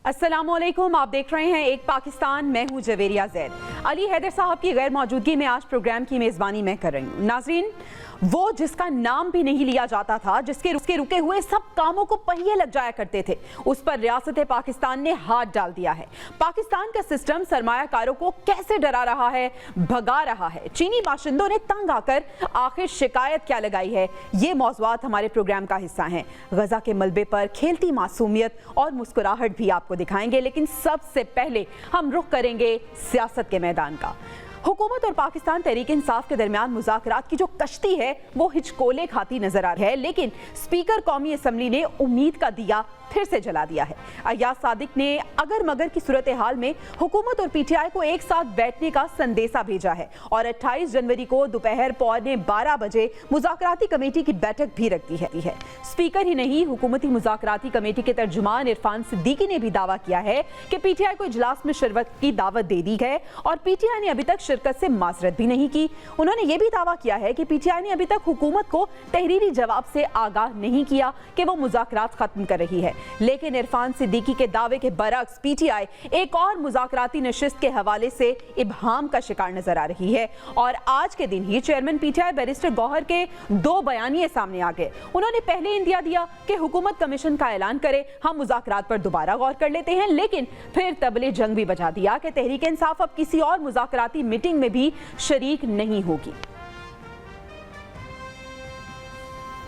अस्सलामुअलैकुम, आप देख रहे हैं एक पाकिस्तान। मैं हूं जवेरिया जैद। अली हैदर साहब की गैर मौजूदगी में आज प्रोग्राम की मेज़बानी मैं कर रही हूं। नाज़रीन, वो जिसका नाम भी नहीं लिया जाता था, जिसके रुके हुए सब कामों को पहिए लग जाया करते थे, उस पर रियासत पाकिस्तान ने हाथ डाल दिया है। पाकिस्तान का सिस्टम सरमायाकारों को कैसे डरा रहा है, भगा रहा है, चीनी बाशिंदों ने तंग आकर आखिर शिकायत क्या लगाई है, ये मौज़ूआत हमारे प्रोग्राम का हिस्सा हैं। गजा के मलबे पर खेलती मासूमियत और मुस्कुराहट भी आपको दिखाएंगे, लेकिन सबसे पहले हम रुख करेंगे सियासत के मैदान का। हुकूमत और पाकिस्तान तहरीक इंसाफ के दरमियान मुज़ाकरात की जो कश्ती है वो हिचकोले खाती नजर आ रही है, लेकिन स्पीकर कौमी असम्बली ने उम्मीद का दिया फिर से जला दिया है। अय्याज सादिक ने अगर मगर की सूरत हाल में हुकूमत और पीटीआई को एक साथ बैठने का संदेशा भेजा है और 28 जनवरी को दोपहर 12:15 बजे मुज़ाकराती कमेटी की बैठक भी रखी है। स्पीकर ही नहीं, हुकूमती मुज़ाकराती कमेटी के तर्जुमान इरफान सिद्दीकी ने भी दावा किया है कि पीटीआई को इजलास में शिरकत की दावत दे दी है और पीटीआई ने अभी तक शिरकत से माजरत भी नहीं की। उन्होंने ये भी दावा किया है कि पीटीआई ने अभी तक हुकूमत को तहरीरी जवाब से आगाह नहीं किया कि वो मुज़ाकरात खत्म कर रही है। लेकिन इरफान सिद्दीकी के दावे के बरअक्स पीटीआई एक और मुज़ाकराती नशिस्त के हवाले से इब्हाम का शिकार नजर आ रही है और आज के दिन ही चेयरमैन पीटीआई बैरिस्टर गौहर के 2 बयानिए सामने आ गए। उन्होंने पहले इंदिया दिया कि हुकूमत कमीशन का ऐलान करे, हम मुज़ाकरात पर दोबारा गौर कर लेते हैं, लेकिन फिर तबले जंग भी बजा दिया कि तहरीक इंसाफ अब किसी और मुज़ाकराती मीटिंग में भी शरीक नहीं होगी।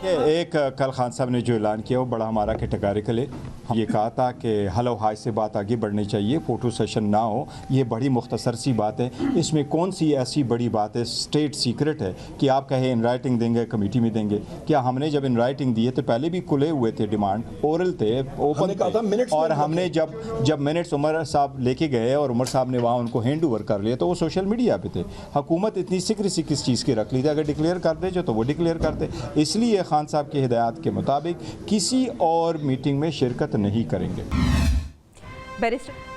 एक कल खान साहब ने जो ऐलान किया वो बड़ा हमारा कैटेगोरिकल है। ये कहा था कि हलो हाय से बात आगे बढ़नी चाहिए, फ़ोटो सेशन ना हो। ये बड़ी मुख्तसर सी बात है, इसमें कौन सी ऐसी बड़ी बात है, स्टेट सीक्रेट है कि आप कहें इन राइटिंग देंगे, कमेटी में देंगे? क्या हमने जब इन राइटिंग दिए तो पहले भी खुले हुए थे, डिमांड ओरल थे, ओपन थे, और हमने जब मिनट्स उमर साहब लेके गए और उमर साहब ने वहाँ उनको हैंड ओवर कर लिया तो वो सोशल मीडिया पे थे। हुकूमत इतनी सिक्रेसी किस चीज़ की रख ली थी? अगर डिक्लेयर कर दे जो तो वो डिक्लेयर करते। इसलिए खान साहब की हिदायत के मुताबिक किसी और मीटिंग में शिरकत नहीं करेंगे।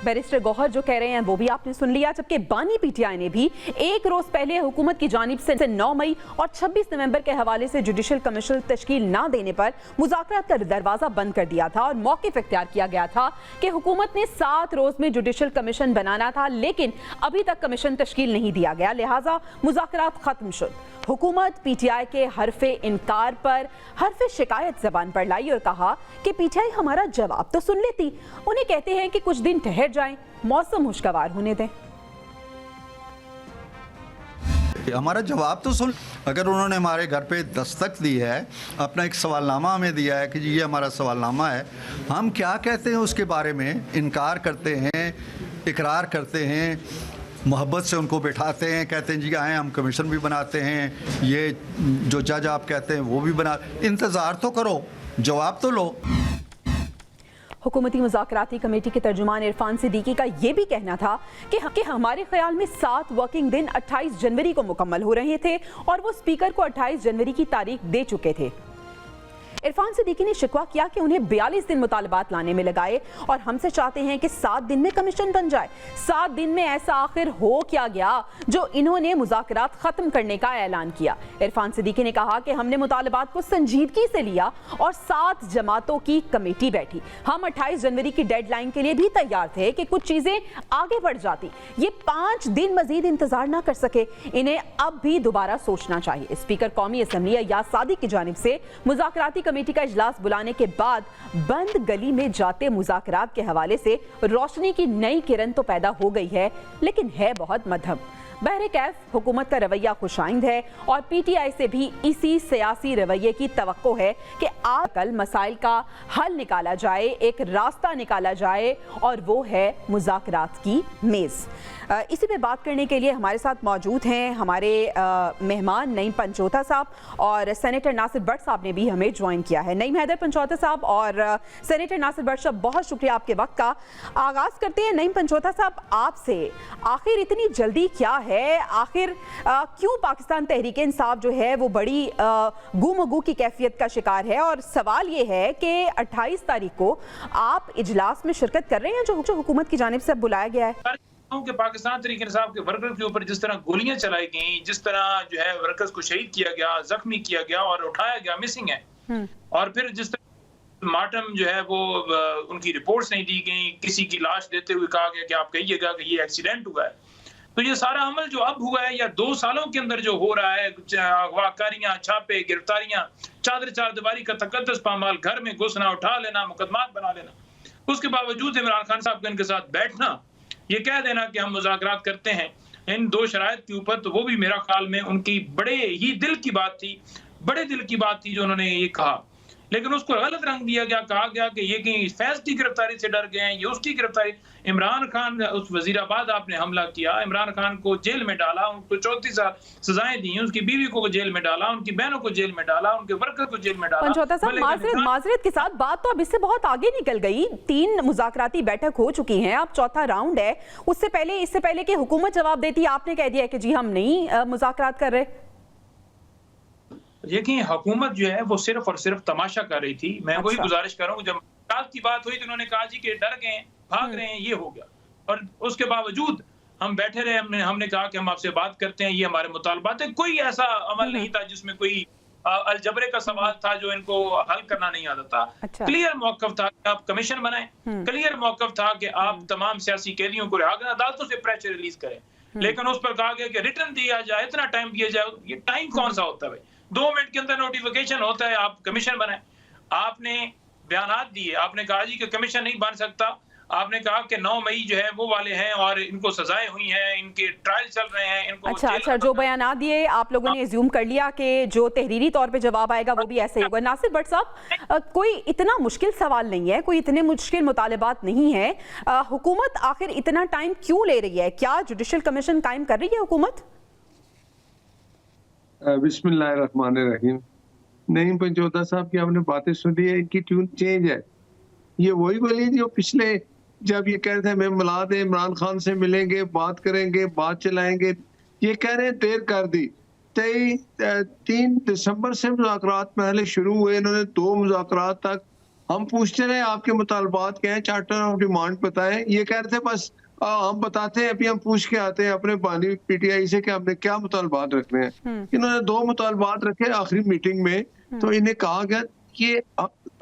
बैरिस्टर गौहर जो कह रहे हैं वो भी आपने सुन लिया, जबकि बानी पीटीआई ने भी एक रोज पहले हुकूमत की जानिब से 9 मई और 26 नवंबर के हवाले से जुडिशल कमीशन तश्कील ना देने पर मुज़ाकरात का दरवाजा बंद कर दिया था और मौक़िफ़ इख्तियार किया गया था कि हुकूमत ने 7 रोज में जुडिशल कमीशन बनाना था, लेकिन अभी तक कमीशन तश्कील नहीं दिया गया, लिहाजा मुज़ाकरात खत्म शुद। हुकूमत पीटीआई के हरफे इनकार पर हरफे शिकायत जबान पर लाई और कहा कि पीटीआई हमारा जवाब तो सुन लेती, उन्हें कहते हैं कि कुछ दिन ठहर जाएं, मौसम खुशगवार होने दें। हमारा जवाब तो सुन। अगर उन्होंने हमारे घर पे दस्तक दी है, अपना एक सवालनामा हमें दिया है कि जी ये हमारा सवालनामा है, हम क्या कहते हैं उसके बारे में इनकार करते हैं, इकरार करते हैं, मोहब्बत से उनको बैठाते हैं, कहते हैं जी आए हम कमीशन भी बनाते हैं, ये जो जज आप कहते हैं वो भी बना। इंतज़ार तो करो, जवाब तो लो। हुकूमती मुज़ाकराती कमेटी के तर्जुमान इरफान सिद्दीकी का यह भी कहना था कि हमारे ख्याल में 7 वर्किंग दिन 28 जनवरी को मुकम्मल हो रहे थे और वो स्पीकर को 28 जनवरी की तारीख दे चुके थे। इरफान सिद्दीकी ने शिकवा किया कि उन्हें 42 दिन मुतालबात लाने में लगाए और हमसे चाहते हैं कि 7 दिन में कमीशन बन जाए। 7 दिन में ऐसा आखिर हो क्या गया जो इन्होंने मुज़ाकरात खत्म करने का ऐलान किया? इरफान सिद्दीकी ने कहा कि हमने मुतालबात को संजीदगी से लिया और 7 जमातों की कमेटी बैठी। हम 28 जनवरी की डेडलाइन के लिए भी तैयार थे कि कुछ चीजें आगे बढ़ जाती। ये 5 दिन मजीद इंतजार ना कर सके, इन्हें अब भी दोबारा सोचना चाहिए। स्पीकर कौमी असम्बली अय्याज सादिक की जानिब से मुज़ाकराती कमेटी का इजलास बुलाने के बाद बंद गली में जाते मुज़ाकरात के हवाले से रोशनी की नई किरण तो पैदा हो गई है, लेकिन है बहुत मध्यम। बहरे-कैफ हुकूमत का रवैया खुशाइंद है और पीटीआई से भी इसी सियासी रवैये की तवक्को है कि आज कल मसाइल का हल निकाला जाए, एक रास्ता निकाला जाए, और वो है मुज़ाकरात की मेज़। इसी पे बात करने के लिए हमारे साथ मौजूद हैं हमारे मेहमान नईम पंचोता साहब और सेनेटर नासिर भट्ट साहब ने भी हमें ज्वाइन किया है। नईम हैदर पंचोता साहब और सेनेटर नासिर भट्ट साहब, बहुत शुक्रिया आपके वक्त का। आगाज़ करते हैं नईम पंचोता साहब आपसे, आखिर इतनी जल्दी क्या है? आखिर क्यों पाकिस्तान तहरीक इंसाफ जो है वो बड़ी गुमगू की कैफियत का शिकार है? और सवाल ये है कि 28 तारीख को आप इजलास में शिरकत कर रहे हैं जो हुकूमत की जानिब से बुलाया गया है? कि पाकिस्तान तहरीक इंसाफ के वर्कर्स के ऊपर जिस तरह गोलियां चलाई गई, जिस तरह जो है वर्कर्स को शहीद किया गया, जख्मी किया गया और उठाया गया, मिसिंग है, और फिर जिस तरह पोस्टमार्टम जो है वो उनकी रिपोर्ट्स नहीं दी गई, किसी की लाश देते हुए कहा गया कि आप कहिएगा कि ये एक्सीडेंट हुआ है। तो ये सारा अमल जो अब हुआ है या 2 सालों के अंदर जो हो रहा है, अगवाकारियां, छापे, गिरफ्तारियां, चादर चारदीवारी का तकद्दस पामाल, घर में घुसना, उठा लेना, मुकदमात बना लेना, उसके बावजूद इमरान खान साहब का इनके साथ बैठना, ये कह देना कि हम मुज़ाकरात करते हैं इन 2 शराइत के ऊपर, तो वो भी मेरा ख्याल में उनकी बड़े ही दिल की बात थी, बड़े दिल की बात थी जो उन्होंने ये कहा। लेकिन उसको गलत रंग दिया गया, कहा गया कि ये कहीं फैज की गिरफ्तारी से डर गए हैं, ये उसकी गिरफ्तारी। इमरान खान, उस वजीराबाद आपने हमला किया, इमरान खान को जेल में डाला, उनको 34 साल सजाएं दी, उसकी बीवी को जेल में डाला, उनकी बहनों को जेल में डाला, उनके वर्कर को जेल में डाला। पंचौता साहब, माजरत के साथ बात तो अब इससे बहुत आगे निकल गई। 3 मुज़ाकराती बैठक हो चुकी हैं, अब 4था राउंड है। इससे पहले कि हुकूमत जवाब देती, आपने कह दिया कि जी हम नहीं मुज़ाकरात कर रहे। देखिए, हुकूमत जो है वो सिर्फ और सिर्फ तमाशा कर रही थी। मैं वही गुजारिश कर रहा हूँ, जब मुलाकात की बात हुई तो उन्होंने कहा जी कि डर गए, भाग रहे हैं, ये हो गया। और उसके बावजूद हम बैठे रहे, हमने कहा कि हम आपसे बात करते हैं, ये हमारे मुतालबात है। कोई ऐसा अमल नहीं था जिसमें कोई अलजबरे का सवाल था जो इनको हल करना नहीं आता था। क्लियर मौकफ था कि आप कमीशन बनाएं, क्लियर मौकफ था कि आप तमाम सियासी कैदियों को रिहा करें, अदालतों से प्रेशर रिलीज करें। लेकिन उस पर कहा गया कि रिटर्न दिया जाए, इतना टाइम दिया जाए। ये टाइम कौन सा होता है भाई? 2 मिनट के अंदर नोटिफिकेशन होता है, आप कमीशन बनाएं। आपने बयानात दिए, आपने कहा जी कि कमीशन नहीं बन सकता। आपने कहा कि 9 मई जो है वो वाले हैं और इनको सजाएं हुई हैं, इनके ट्रायल चल रहे हैं, इनको अच्छा, जो बयानात दिए आप लोगों ने एज्यूम कर लिया कि जो तहरीरी तौर पे जवाब आएगा वो भी ऐसे ही होगा। नासिर भट्ट साहब, कोई इतना मुश्किल सवाल नहीं है, कोई इतने मुश्किल मुतालबात नहीं है। हुकूमत आखिर इतना टाइम क्यों ले रही है? क्या जुडिशल कमीशन कायम कर रही है हुकूमत? बिस्मिल्लाहिर्रहमानिर्रहीम। नहीं, पंचौता साहब की आपने बातें सुनी है, इनकी ट्यून चेंज है। ये वही बोली जो पिछले जब ये कह रहे थे मैं मिला दे, इमरान खान से मिलेंगे, बात करेंगे, बात चलाएंगे, ये कह रहे हैं देर कर दी। 3 दिसंबर से मुज़ाकरात पहले शुरू हुए, इन्होंने 2 मुज़ाकरात तक हम पूछते रहे आपके मुतालबात क्या है, चार्टर ऑफ डिमांड बताएं। ये कह रहे थे बस हम बताते हैं, अभी हम पूछ के आते हैं अपने बानी पीटीआई से कि हमने क्या मुतालबात रखने हैं। इन्होंने 2 मुतालबात रखे आखिरी मीटिंग में। तो इन्हें कहा गया कि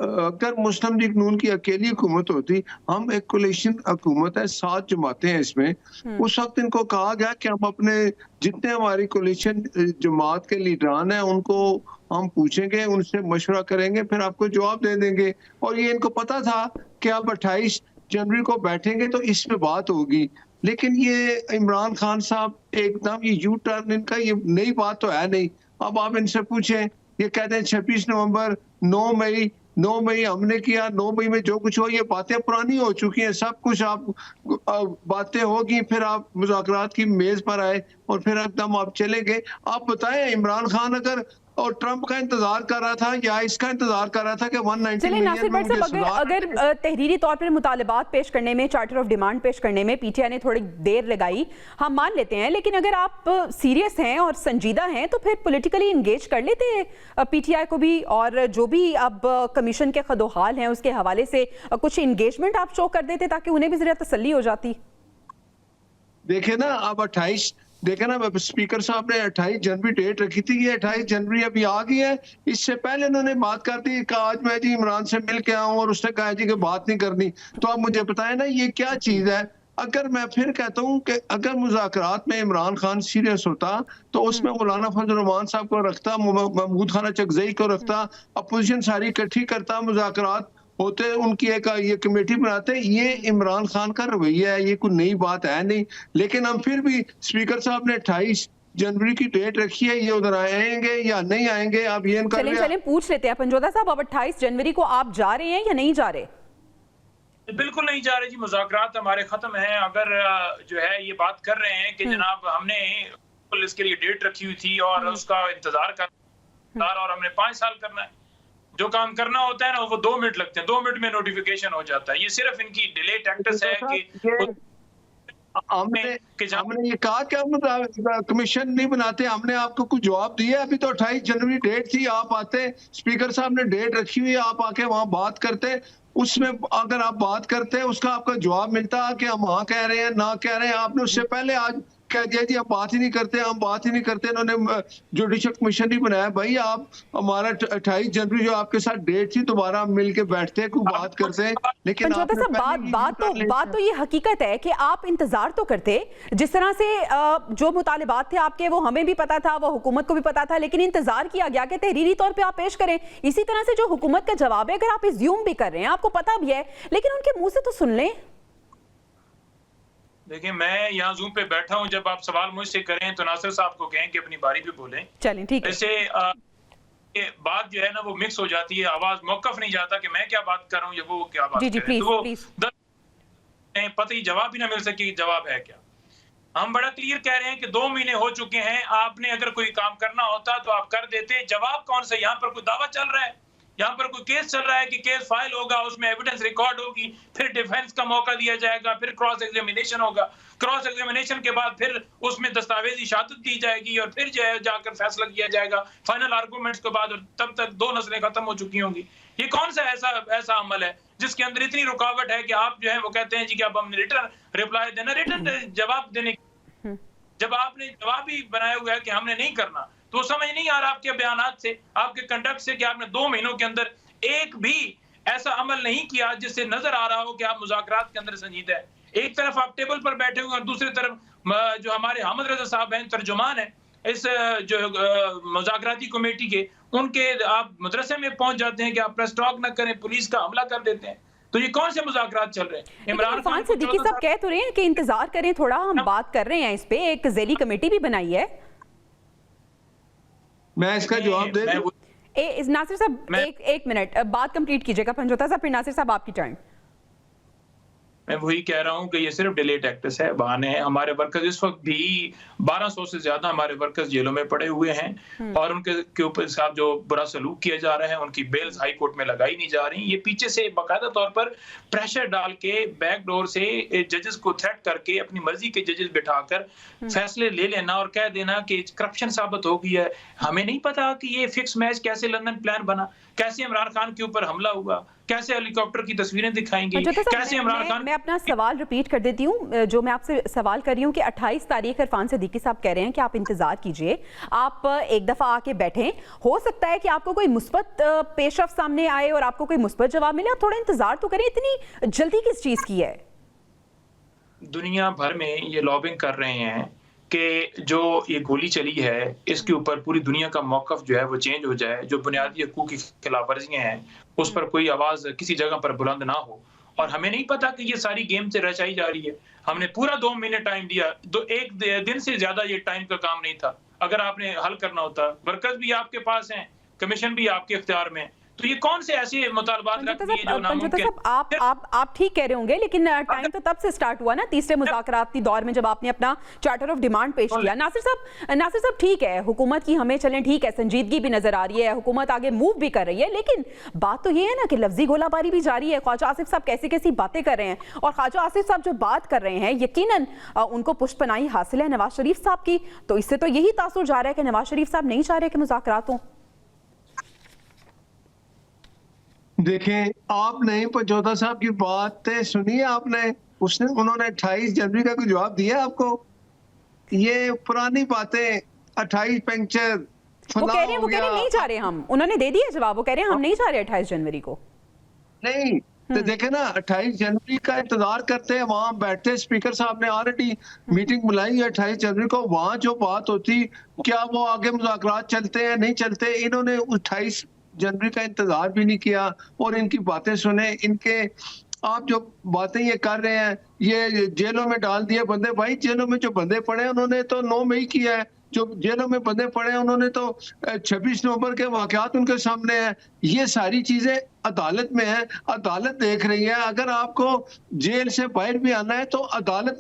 अगर मुस्लिम लीग नून की अकेली हुकूमत होती, हम एक कोलिशन हुकूमत है, 7 जमातें हैं इसमें, उस वक्त इनको कहा गया कि हम अपने जितने हमारी कोलिशन जमात के लीडरान हैं उनको हम पूछेंगे, उनसे मशवरा करेंगे, फिर आपको जवाब दे देंगे। और ये इनको पता था कि अब 28 जनवरी को बैठेंगे तो इस पे बात होगी। लेकिन ये इमरान खान साहब एकदम ये यू टर्न इनका, ये नई बात तो है नहीं। अब आप इनसे पूछें, ये कहते हैं 26 नवंबर, 9 मई हमने किया, 9 मई में जो कुछ हो, ये बातें पुरानी हो चुकी हैं। सब कुछ आप बातें होगी, फिर आप मुज़ाकरात की मेज पर आए और फिर एकदम आप चले गए। आप बताएं, इमरान खान अगर और ट्रंप का इंतजार कर रहा था या इसका इंतजार कर रहा था कि 190 चलिए नासिर भट्ट साहब, अगर तहरीरी तौर पर मुतालबात पेश करने में, चार्टर ऑफ डिमांड पेश करने में पीटीआई ने थोड़ी देर लगाई, हम मान लेते हैं, लेकिन अगर आप सीरियस हैं और संजीदा हैं तो फिर पॉलिटिकली इंगेज कर लेते पीटीआई को भी, और जो भी अब कमीशन के खदोहाल हैं उसके हवाले से कुछ इंगेजमेंट आप शो कर देते ताकि उन्हें भी जरा तसल्ली हो जाती। देखे ना, अब 28 देखे ना, स्पीकर साहब ने 28 जनवरी डेट रखी थी, ये 28 जनवरी अभी आ गई है। इससे पहले उन्होंने बात कर दी कि आज मैं जी इमरान से मिल के आऊं और उसने कहा जी कि बात नहीं करनी। तो आप मुझे बताएं ना, ये क्या चीज है? अगर मैं फिर कहता हूं कि अगर मुज़ाकरात में इमरान खान सीरियस होता तो उसमें मौलाना फजल रहमान साहब को रखता, महमूद खान चकजई को रखता, अपोजिशन सारी इकट्ठी करता, मुज़ाकरात होते, उनकी एक ये कमेटी बनाते। ये इमरान खान का रवैया है, ये कोई नई बात है नहीं। लेकिन हम फिर भी, स्पीकर साहब ने 28 जनवरी की डेट रखी है, ये उधर आएंगे या नहीं आएंगे? आप ये चलें पूछ लेते हैं पंजोदा साहब, अब 28 जनवरी को आप जा रहे हैं या नहीं जा रहे? बिल्कुल नहीं जा रहे जी, मुज़ाकरात हमारे खत्म हैं। अगर जो है ये बात कर रहे हैं कि जनाब हमने इसके लिए डेट रखी हुई थी और उसका इंतजार कर और हमने 5 साल करना है, जो काम करना होता है ना वो 2 मिनट लगते हैं, 2 मिनट में नोटिफिकेशन हो जाता है। ये सिर्फ इनकी डिले टैक्टिस है कि हमने ये कहा कि हम कमीशन नहीं बनाते, हमने आपको कुछ जवाब दिया। अभी तो 28 जनवरी डेट थी, आप आते, स्पीकर साहब ने डेट रखी हुई है, आप आके वहाँ बात करते। उसमें अगर आप बात करते उसका आपका जवाब मिलता कि हम हाँ कह रहे हैं, ना कह रहे हैं। आपने उससे पहले आज कह दिया जी हम बात ही नहीं करते, हम बात ही नहीं करते। इन्होंने जुडिशल कमीशन ही बनाया। भाई आप हमारा 28 जनवरी जो आपके साथ डेट थी, दोबारा हम मिल के बैठते हैं, कोई बात करते हैं। लेकिन पंचोता आपने साहब, पहले ही बात तो ये हकीकत है कि आप इंतजार तो करते, जिस तरह से जो मुतालिबात थे आपके वो हमें भी पता था, वो हुकूमत को भी पता था, लेकिन इंतजार किया गया कि तहरीरी तौर पे आप पेश करें। इसी तरह से जो हुकूमत का जवाब है, अगर आप इज्यूम भी कर रहे हैं, आपको पता भी है, लेकिन उनके मुंह से तो सुन लें। देखिए, मैं यहाँ जूम पे बैठा हूँ, जब आप सवाल मुझसे करें तो नासिर साहब को कहें कि अपनी बारी पे बोलें। चलें, ठीक है। ऐसे ये बात जो है ना वो मिक्स हो जाती है, आवाज मौकफ नहीं जाता कि मैं क्या बात कर रहा हूँ या वो क्या बात जी, कर रहे हैं। तो प्लीज। वो पता ही जवाब ही ना मिल सके, जवाब है क्या। हम बड़ा क्लियर कह रहे हैं कि 2 महीने हो चुके हैं, आपने अगर कोई काम करना होता तो आप कर देते। जवाब कौन सा? यहाँ पर कोई दावा चल रहा है, यहाँ पर कोई केस चल रहा है कि केस फाइल होगा, उसमें एविडेंस रिकॉर्ड होगी, फिर डिफेंस का मौका दिया जाएगा, फिर क्रॉस एग्जामिनेशन होगा, क्रॉस एग्जामिनेशन के बाद फिर उसमें दस्तावेजी शहादत दी जाएगी और फिर जाकर फैसला किया जाएगा फाइनल आर्गूमेंट्स के बाद, और तब तक 2 नस्लें खत्म हो चुकी होंगी। ये कौन सा ऐसा अमल है जिसके अंदर इतनी रुकावट है कि आप जो है वो कहते हैं जी कि अब हमने रिटर्न रिप्लाई देना, रिटर्न जवाब देने, जब आपने जवाब ही बनाया हुआ है कि हमने नहीं करना, तो समझ नहीं आ रहा आपके बयानात से, आपके कंडक्ट से कि आपने 2 महीनों के अंदर एक भी ऐसा अमल नहीं किया जिससे नजर आ रहा हो कि आप मुज़ाकरात के अंदर संजीदा है। एक तरफ आप टेबल पर बैठे हुए और दूसरी तरफ जो हमारे हामिद रजा साहब हैं, तर्जुमान है इस जो मुज़ाकराती कमेटी के, उनके आप मदरसे में पहुंच जाते हैं कि आप प्रेस टॉक ना करें, पुलिस का हमला कर देते हैं। तो ये कौन से मुज़ाकरात चल रहे हैं? इरफान सिद्दीकी साहब कह तो रहे हैं कि इंतजार करें थोड़ा, हम बात कर रहे हैं इस पे, एक ज़ैली कमेटी भी बनाई है। मैं इसका जवाब दे दूं? नासिर साहब एक मिनट, बात कंप्लीट कीजिएगा पंचोता साहब, फिर नासिर साहब आपकी टर्न। मैं वही कह रहा हूं कि ये सिर्फ डिले टैक्टिस है, बहाने हैं। हमारे वर्कर्स इस वक्त भी 1200 से ज्यादा हमारे वर्कर्स जेलों में पड़े हुए हैं और उनके ऊपर साहब जो बुरा सलूक किया जा रहा है, उनकी बेल्स हाई कोर्ट में लगाई नहीं जा रही। ये पीछे से बाकायदा तौर पर प्रेशर डाल के बैक डोर से जजेस को थ्रेट करके अपनी मर्जी के जजेस बिठाकर फैसले ले लेना और कह देना कि करप्शन साबित हो गई है। हमें नहीं पता कि ये फिक्स मैच कैसे लंदन प्लान बना, कैसे इमरान खान के ऊपर हमला हुआ, कैसे हेलीकॉप्टर की तस्वीरें दिखाएंगे, कैसे इमरान खान। मैं अपना सवाल रिपीट कर देती हूँ, जो मैं आपसे सवाल कर रही हूँ कि 28 तारीख इरफान सिद्दीकी साहब कह रहे हैं कि आप इंतजार कीजिए, आप एक दफा आके बैठें, हो सकता है कि आपको कोई मुस्बत पेशरफ सामने आए और आपको कोई मुस्बत जवाब मिले, आप थोड़ा इंतजार तो करें, इतनी जल्दी किस चीज की है? दुनिया भर में ये लॉबिंग कर रहे हैं कि जो ये गोली चली है इसके ऊपर पूरी दुनिया का मौकफ जो है वो चेंज हो जाए, जो बुनियादी हकूक की खिलाफ वर्जियां हैं उस पर कोई आवाज किसी जगह पर बुलंद ना हो। और हमें नहीं पता कि ये सारी गेम से रचाई जा रही है। हमने पूरा 2 महीने टाइम दिया, एक दिन से ज्यादा ये टाइम का काम नहीं था। अगर आपने हल करना होता, वर्कर्स भी आपके पास हैं, कमीशन भी आपके इख्तियार में, तो ये कौन से ऐसे मुतालबात रख दिए जो नामुमकिन। आप ठीक कह रहे होंगे, लेकिन टाइम तो तब से स्टार्ट हुआ ना, तीसरे मुज़ाकराती दौर में, जब आपने अपना चार्टर ऑफ डिमांड पेश किया। नासिर साहब ठीक है, हुकूमत की हमें चलें, ठीक है, संजीदगी भी नजर आ रही है, हुकूमत आगे मूव भी कर रही है, लेकिन बात तो ये है ना कि लफ्जी गोलाबारी भी जारी है। ख्वाजा आसिफ साहब कैसी कैसी बातें कर रहे हैं, और ख्वाजा आसिफ साहब जो बात कर रहे हैं, यकीनन उनको पुष्पनाई हासिल है नवाज शरीफ साहब की, तो इससे तो यही तासुर जा रहा है कि नवाज शरीफ साहब नहीं चाह रहे कि मुज़ाकरात हों। देखें, आप नहीं पंचोता साहब की बातें सुनिए आपने, उन्होंने 28 जनवरी का कोई जवाब दिया आपको? ये पुरानी बातें, 28 पंक्चर, वो कह रहे हैं नहीं जा रहे हम, उन्होंने दे दिया जवाब, वो कह रहे हैं हम नहीं जा रहे 28 जनवरी को। नहीं तो देखे ना, 28 जनवरी का इंतजार करते हैं, वहां बैठते, स्पीकर साहब ने ऑलरेडी मीटिंग बुलाई है 28 जनवरी को, वहां जो बात होती, क्या वो आगे मुज़ाकरात चलते हैं नहीं चलते, इन्होंने 28 जनवरी का इंतजार भी नहीं किया और इनकी बातें सुने। इनके आप जो बातें ये कर रहे हैं, ये जेलों में डाल दिए बंदे, भाई जेलों में जो बंदे पड़े हैं उन्होंने तो 9 मई किया है, जो जेलों में बंदे पड़े हैं उन्होंने तो 26 नवंबर के वाकयात उनके सामने हैं। ये सारी चीजें अदालत में है, अदालत देख रही है। अगर आपको जेल से बाहर भी आना है तो अदालत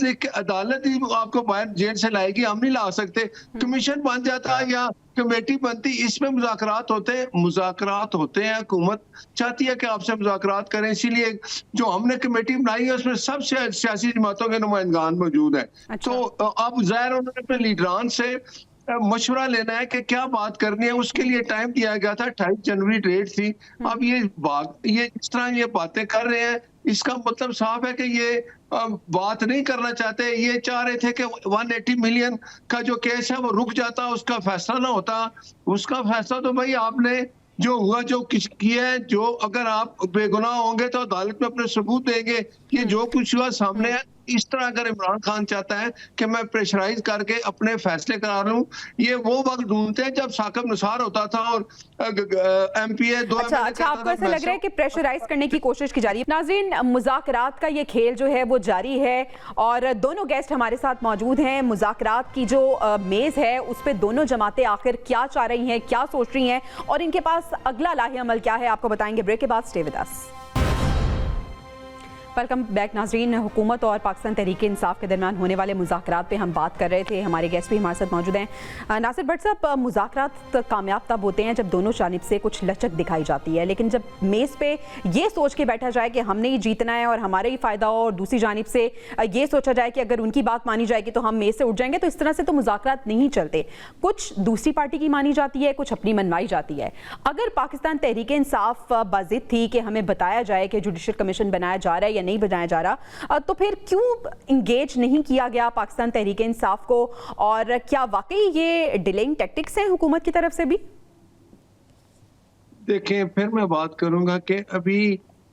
ही आपको बाहर जेल से लाएगी, हम नहीं ला सकते। कमीशन बन जाता है या कमेटी बनती, इसमें मुज़ाकरात होते हैं। हुकूमत चाहती है कि आपसे मुज़ाकरात करें, इसीलिए जो हमने कमेटी बनाई है उसमें सब सियासी जमातों के नुमाइंदान मौजूद है। अच्छा। तो अब ज़ाहिर उन्होंने अपने लीडरान से मशवरा लेना है कि क्या बात करनी है, उसके लिए टाइम दिया गया था, 28 जनवरी डेट थी। अब ये इस तरह ये बातें कर रहे हैं, इसका मतलब साफ है कि ये बात नहीं करना चाहते। ये चाह रहे थे कि 180 मिलियन का जो केस है वो रुक जाता, उसका फैसला ना होता। उसका फैसला तो भाई आपने जो हुआ, जो किस किया है, जो अगर आप बेगुनाह होंगे तो अदालत में अपने सबूत देंगे। ये जो कुछ हुआ सामने है, इस तरह अगर इमरान खान चाहता है कि मैं प्रेशराइज करके अपने फैसले करा लूं, ये वो वक्त ढूंढते हैं जब साकिब निसार होता था और MPA दो। अच्छा, आपको ऐसा लग रहा है कि प्रेशराइज करने की कोशिश की जा रही है। नाज़रीन, मुज़ाकरात का ये खेल जो है वो जारी है और दोनों गेस्ट हमारे साथ मौजूद हैं। मुज़ाकरात की जो मेज़ है उस पर दोनों जमातें आखिर क्या चाह रही हैं, क्या सोच रही हैं और इनके पास अगला लाहे अमल क्या है, आपको बताएंगे ब्रेक के बाद। Stay with us. Welcome back नाज़रीन। हुकूमत और पाकिस्तान तहरीक इंसाफ के दरमियान होने वाले मुज़ाकरात पे हम बात कर रहे थे। हमारे गेस्ट भी हमारे साथ मौजूद हैं। नासिर भट्ट साहब, मुज़ाकरात कामयाब तब होते हैं जब दोनों जानिब से कुछ लचक दिखाई जाती है, लेकिन जब मेज़ पे ये सोच के बैठा जाए कि हमने ही जीतना है और हमारा ही फ़ायदा हो और दूसरी जानिब से ये सोचा जाए कि अगर उनकी बात मानी जाएगी तो हम मेज़ से उठ जाएंगे, तो इस तरह से तो मुज़ाकरात नहीं चलते। कुछ दूसरी पार्टी की मानी जाती है, कुछ अपनी मनवाई जाती है। अगर पाकिस्तान तहरीक इंसाफ बाज़िद थी कि हमें बताया जाए कि जुडिशल कमीशन बनाया जा रहा है या नहीं बनाया जा रहा, तो फिर क्यों इंगेज नहीं किया गया पाकिस्तान तहरीक इंसाफ को, और क्या वाकई ये डिलेइंग टैक्टिक्स हैं हुकूमत की तरफ से भी? देखें, फिर मैं बात करूंगा कि अभी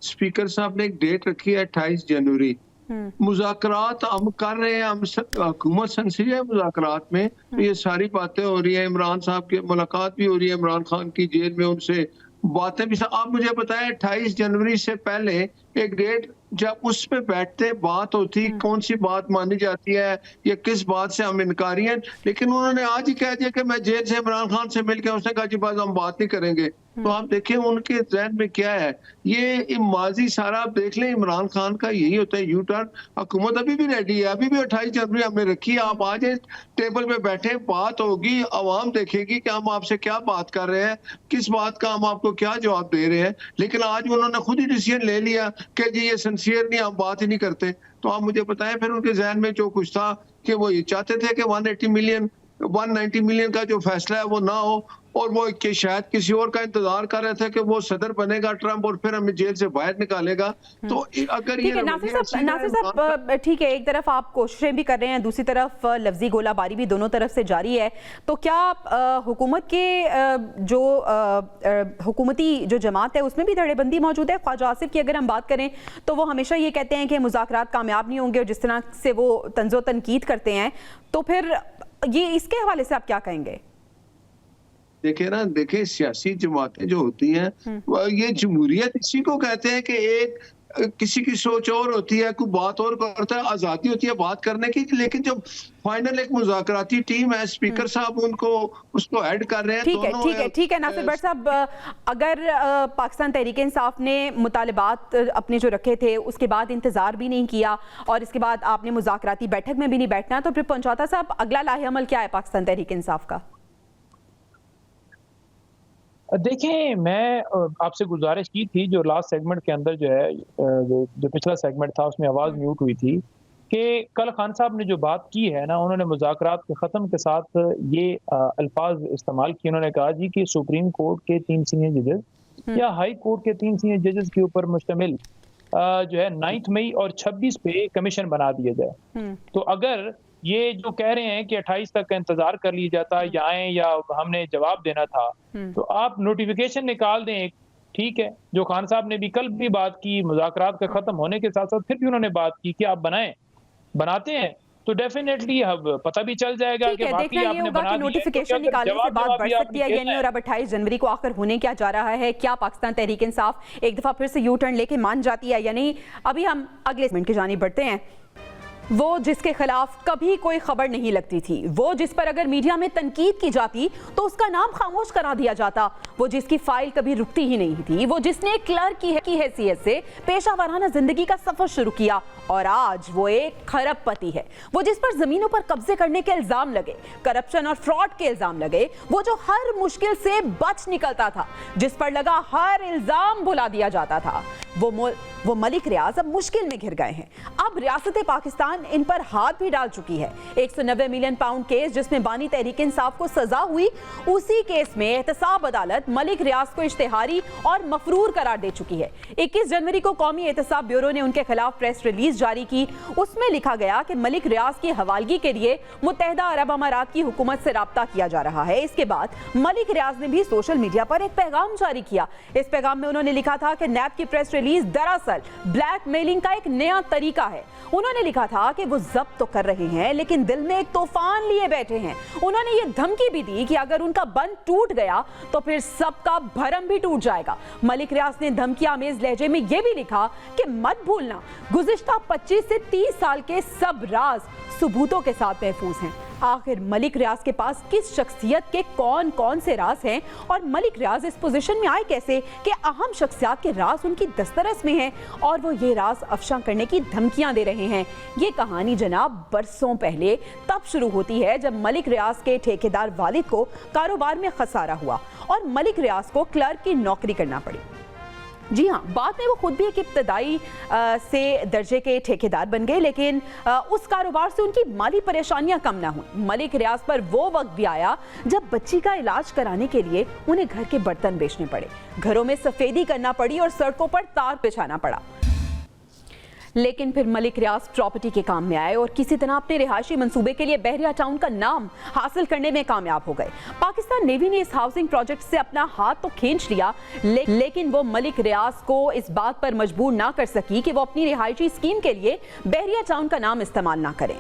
स्पीकर साहब ने एक डेट रखी है 28 जनवरी। मुज़ाकरात हम कर रहे हैं, हम हुकूमत संसदीय है मुज़ाकरात में, तो ये सारी बातें हो रही है। इमरान साहब की मुलाकात भी हो रही है, इमरान खान की जेल में उनसे बातें भी। आप मुझे बताएं, 28 जनवरी से पहले एक डेट जब उस पे बैठते बात होती, कौन सी बात मानी जाती है या किस बात से हम इनकारी हैं, लेकिन उन्होंने आज ही कह दिया कि मैं जेल से इमरान खान से मिलकर, उसने कहा जी बात हम बात नहीं करेंगे। तो आप देखें उनके जहन में क्या है। ये माजी सारा आप देख लें, इमरान खान का यही होता है यू टर्न। हुकूमत अभी भी रेडी है, अभी भी 28 जनवरी हमने रखी है। आप आज टेबल पे बैठे, बात होगी, आवाम देखेगी कि हम आपसे क्या बात कर रहे हैं, किस बात का हम आपको क्या जवाब दे रहे हैं। लेकिन आज उन्होंने खुद ही डिसीजन ले लिया कि जी ये सिंसियर नहीं, हम बात ही नहीं करते। तो आप मुझे बताएं फिर उनके जहन में जो कुछ था कि वो ये चाहते थे कि 190 मिलियन का जो फैसला है वो ना हो, और वो कि शायद किसी और का इंतजार कर रहे थे कि वो सदर बनेगा ट्रंप और फिर हमें जेल से बाहर निकालेगा। तो अगर ये नासिर साहब ठीक है, एक तरफ आप कोशिशें भी कर रहे हैं, दूसरी तरफ लफ्जी गोलाबारी भी दोनों तरफ से जारी है, तो क्या हुकूमत के जो हुकूमती जो जमात है उसमें भी धड़ेबंदी मौजूद है? ख्वाजा आसिफ की अगर हम बात करें तो वो हमेशा ये कहते हैं कि मुज़ाकरात कामयाब नहीं होंगे, और जिस तरह से वो तंज़ो तनकीद करते हैं, तो फिर ये इसके हवाले से आप क्या कहेंगे? देखिए सियासी जमातें जो होती हैं, ये जमहूरियत इसी को कहते हैं कि एक किसी की सोच और होती है, कोई बात और करता है, आजादी होती है बात करने की, लेकिन जब फाइनल एक मुज़ाकराती टीम है, स्पीकर साहब उसको ऐड कर रहे हैं। ठीक है नासिर भट्ट साहब, अगर पाकिस्तान तहरीक इंसाफ ने मुतालिबात अपने जो रखे थे उसके बाद इंतजार भी नहीं किया और इसके बाद आपने मुज़ाकराती बैठक में भी नहीं बैठना, तो फिर पंचौता साहब अगला लाहे अमल क्या है पाकिस्तान तहरीक इंसाफ का? देखें, मैं आपसे गुजारिश की थी, जो लास्ट सेगमेंट के अंदर जो है, जो पिछला सेगमेंट था उसमें आवाज़ म्यूट हुई थी, कि कल खान साहब ने जो बात की है ना, उन्होंने मुज़ाकरात के ख़त्म के साथ ये अल्फाज इस्तेमाल किए। उन्होंने कहा जी कि सुप्रीम कोर्ट के 3 सीनियर जजेस या हाई कोर्ट के 3 सीनियर जजेस के ऊपर मुश्तमिल जो है 9 मई और 26 पे कमीशन बना दिया जाए। तो अगर ये जो कह रहे हैं कि 28 तक का इंतजार कर लिया जाता या आए या हमने जवाब देना था, तो आप नोटिफिकेशन निकाल दें एक, ठीक है। जो खान साहब ने भी कल भी बात की, मुज़ाकरात का खत्म होने के साथ साथ फिर भी उन्होंने बात की कि आप बनाते हैं तो डेफिनेटली अब पता भी चल जाएगा कि वाकई आपने बना दिया। नोटिफिकेशन निकालने से बात बढ़ सकती है या नहीं, और अब 28 जनवरी को आखिर होने क्या जा रहा है? क्या पाकिस्तान तहरीक इंसाफ एक दफा फिर से यू टर्न लेके मान जाती है या नहीं? अभी हम अगले सेगमेंट की जानिब बढ़ते हैं। वो जिसके खिलाफ कभी कोई खबर नहीं लगती थी, वो जिस पर अगर मीडिया में तनकीद की जाती तो उसका नाम खामोश करा दिया जाता, वो जिसकी फाइल कभी रुकती ही नहीं थी, वो जिसने क्लर्क की हैसियत से पेशा वाराना जिंदगी का सफर शुरू किया और आज वो एक खरबपति है, वो जिस पर जमीनों पर कब्जे करने के इल्जाम लगे, करप्शन और फ्रॉड के इल्जाम लगे, वो जो हर मुश्किल से बच निकलता था, जिस पर लगा हर इल्जाम भुला दिया जाता था, वो मलिक रियाज अब मुश्किल में घिर गए हैं। अब रियासत पाकिस्तान पाकिस्तान इन पर हाथ भी डाल चुकी है। 190 मिलियन पाउंड केस जिसमें बानी तहरीक इंसाफ को सजा हुई, उसी केस में एहतसाब अदालत मलिक रियाज को इश्तेहारी और मफरूर करार दे चुकी है। 21 जनवरी को कौमी एहतसाब ब्यूरो ने उनके खिलाफ प्रेस रिलीज जारी की। उसमें लिखा गया कि मलिक रियाज की हवालगी के लिए मुत्तहिदा अरब अमारात की हुकूमत से राब्ता किया जा रहा है। इसके बाद मलिक रियाज ने भी सोशल मीडिया पर एक पैगाम जारी किया। इस पैगाम में उन्होंने लिखा था कि नैब की प्रेस रिलीज दरअसल ब्लैकमेलिंग का एक नया तरीका है। उन्होंने लिखा था कि वो जब्त तो कर रहे हैं लेकिन दिल में एक तूफान लिए बैठे हैं। उन्होंने ये धमकी भी दी कि अगर उनका बंद टूट गया तो फिर सबका भरम भी टूट जाएगा। मलिक रियाज ने धमकी आमेज लहजे में यह भी लिखा कि मत भूलना, गुज़िश्ता 25 से 30 साल के सब राज सबूतों के साथ महफूज हैं। आखिर मलिक रियाज के पास किस शख्सियत के कौन कौन से राज हैं और मलिक रियाज इस पोजीशन में आए कैसे कि अहम शख्सियत के राज उनकी दस्तरस में हैं और वो ये राज अफशा करने की धमकियां दे रहे हैं। ये कहानी जनाब बरसों पहले तब शुरू होती है जब मलिक रियाज के ठेकेदार वालिद को कारोबार में खसारा हुआ और मलिक रियाज को क्लर्क की नौकरी करना पड़ी। जी हाँ, बाद में वो खुद भी एक इब्तदाई से दर्जे के ठेकेदार बन गए, लेकिन उस कारोबार से उनकी माली परेशानियां कम ना हुई। मलिक रियाज पर वो वक्त भी आया जब बच्ची का इलाज कराने के लिए उन्हें घर के बर्तन बेचने पड़े, घरों में सफेदी करना पड़ी और सड़कों पर तार बिछाना पड़ा। लेकिन फिर मलिक रियाज प्रॉपर्टी के काम में आए और किसी तरह अपने रिहायशी मंसूबे के लिए बहरिया टाउन का नाम हासिल करने में कामयाब हो गए। पाकिस्तान नेवी ने इस हाउसिंग प्रोजेक्ट से अपना हाथ तो खींच लिया, लेकिन वो मलिक रियाज को इस बात पर मजबूर ना कर सकी कि वो अपनी रिहायशी स्कीम के लिए बहरिया टाउन का नाम इस्तेमाल ना करें।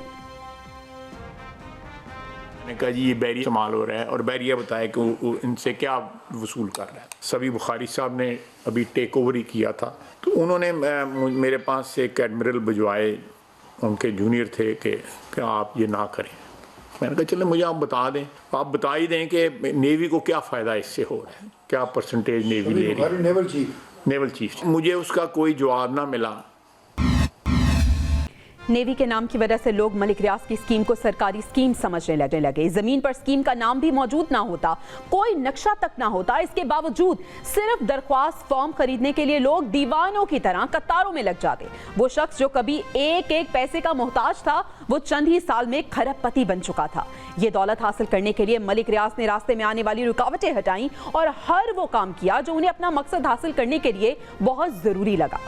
मैंने कहा जी ये बैरिया इस्तेमाल हो रहा है और बैरिया बताया कि वो इनसे क्या वसूल कर रहा है। सभी बुखारी साहब ने अभी टेक ओवर ही किया था, तो उन्होंने मेरे पास से एक एडमिरल भिजवाए, उनके जूनियर थे कि आप ये ना करें। मैंने कहा चले मुझे आप बता दें, आप बता ही दें कि नेवी को क्या फ़ायदा इससे हो रहा है, क्या परसेंटेज नेवी ले रही है, नेवल चीफ। मुझे उसका कोई जवाब ना मिला। नेवी के नाम की वजह से लोग मलिक रियाज की स्कीम को सरकारी स्कीम समझने लगे। जमीन पर स्कीम का नाम भी मौजूद ना होता, कोई नक्शा तक ना होता, इसके बावजूद सिर्फ दरख्वास्त फॉर्म खरीदने के लिए लोग दीवानों की तरह कतारों में लग जाते। वो शख्स जो कभी एक एक पैसे का मोहताज था, वो चंद ही साल में खरबपति बन चुका था। ये दौलत हासिल करने के लिए मलिक रियाज ने रास्ते में आने वाली रुकावटें हटाई और हर वो काम किया जो उन्हें अपना मकसद हासिल करने के लिए बहुत जरूरी लगा।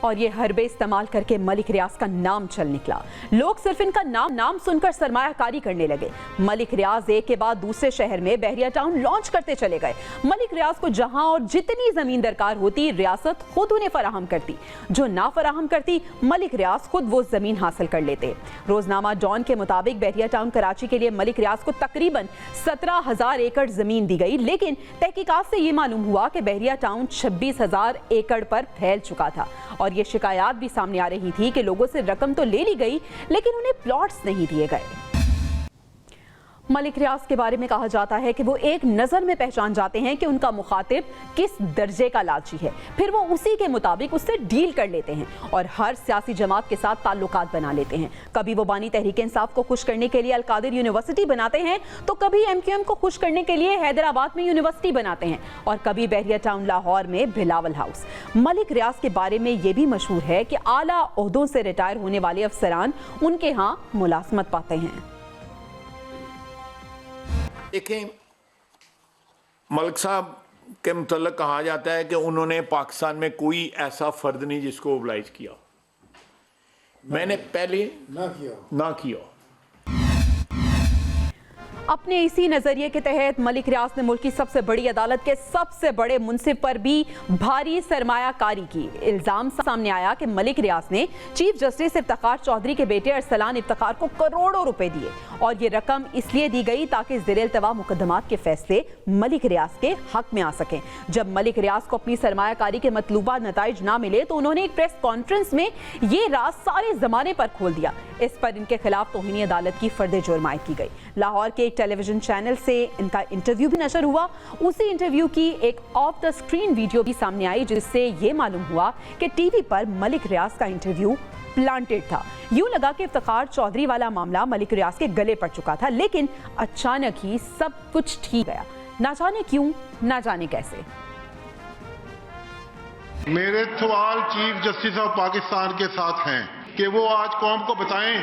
और ये हरबे इस्तेमाल करके मलिक रियाज का नाम चल निकला। लोग सिर्फ इनका नाम सुनकर सरमायाकारी करने लगे। मलिक रियाज एक के बाद दूसरे शहर में बहरिया टाउन लॉन्च करते चले गए। मलिक रियाज को जहां और जितनी जमीन दरकार होती, रियासत खुद उन्हें फराहम करती। जो ना फराहम करती, मलिक रियाज खुद वो जमीन हासिल कर लेते। रोजनामा डॉन के मुताबिक बहरिया टाउन कराची के लिए मलिक रियाज को तकरीबन 17,000 एकड़ जमीन दी गई, लेकिन तहकीकात से ये मालूम हुआ कि बहरिया टाउन 26,000 एकड़ पर फैल चुका था। और ये शिकायत भी सामने आ रही थी कि लोगों से रकम तो ले ली गई, लेकिन उन्हें प्लॉट्स नहीं दिए गए। मलिक रियाज के बारे में कहा जाता है कि वो एक नज़र में पहचान जाते हैं कि उनका मुखातिब किस दर्जे का लालची है, फिर वो उसी के मुताबिक उससे डील कर लेते हैं और हर सियासी जमात के साथ ताल्लुकात बना लेते हैं। कभी वो बानी तहरीक इंसाफ को खुश करने के लिए अलकादिर यूनिवर्सिटी बनाते हैं, तो कभी MQM को खुश करने के लिए हैदराबाद में यूनिवर्सिटी बनाते हैं और कभी बहरिया टाउन लाहौर में बिलावल हाउस। मलिक रियाज के बारे में ये भी मशहूर है कि आला ओहदों से रिटायर होने वाले अफसरान उनके यहाँ मुलाजमत पाते हैं। देखें, मलिक साहब के मुतल्लिक़ कहा जाता है कि उन्होंने पाकिस्तान में कोई ऐसा फ़र्द नहीं जिसको ओबलाइज किया। मैंने पहले ना किया। अपने इसी नजरिए के तहत मलिक रियाज ने मुल्क की सबसे बड़ी अदालत के सबसे बड़े मुंसिफ पर भी भारी सरमायाकारी की। इल्जाम सामने आया कि मलिक रियाज ने चीफ जस्टिस इफ्तिखार चौधरी के बेटे अरसलान इफ्तिखार को करोड़ों रुपए दिए और ये रकम इसलिए दी गई ताकि ज़ेर-ए-इल्तवा मुकदमात के फैसले मलिक रियाज के हक में आ सकें। जब मलिक रियाज को अपनी सरमायाकारी के मतलूबा नताइज ना मिले तो उन्होंने एक प्रेस कॉन्फ्रेंस में ये राज सारे जमाने पर खोल दिया। इस पर इनके खिलाफ तौहीन अदालत की फर्द जुर्म आयद की गई। लाहौर के टेलीविजन चैनल से इनका इंटरव्यू भी नशर हुआ। उसी इंटरव्यू की एक ऑफ द स्क्रीन वीडियो भी सामने आई, जिससे ये मालूम हुआ कि टीवी पर मलिक रियाज का इंटरव्यू प्लांटेड था। यूं लगा कि इफ्तिखार चौधरी वाला मामला मलिक रियाज के गले पड़ चुका था, लेकिन अचानक ही सब कुछ ठीक गया। ना जाने क्यों, ना जाने कैसे। मेरे सवाल चीफ जस्टिस ऑफ पाकिस्तान के साथ हैं कि वो आज कौम को बताएं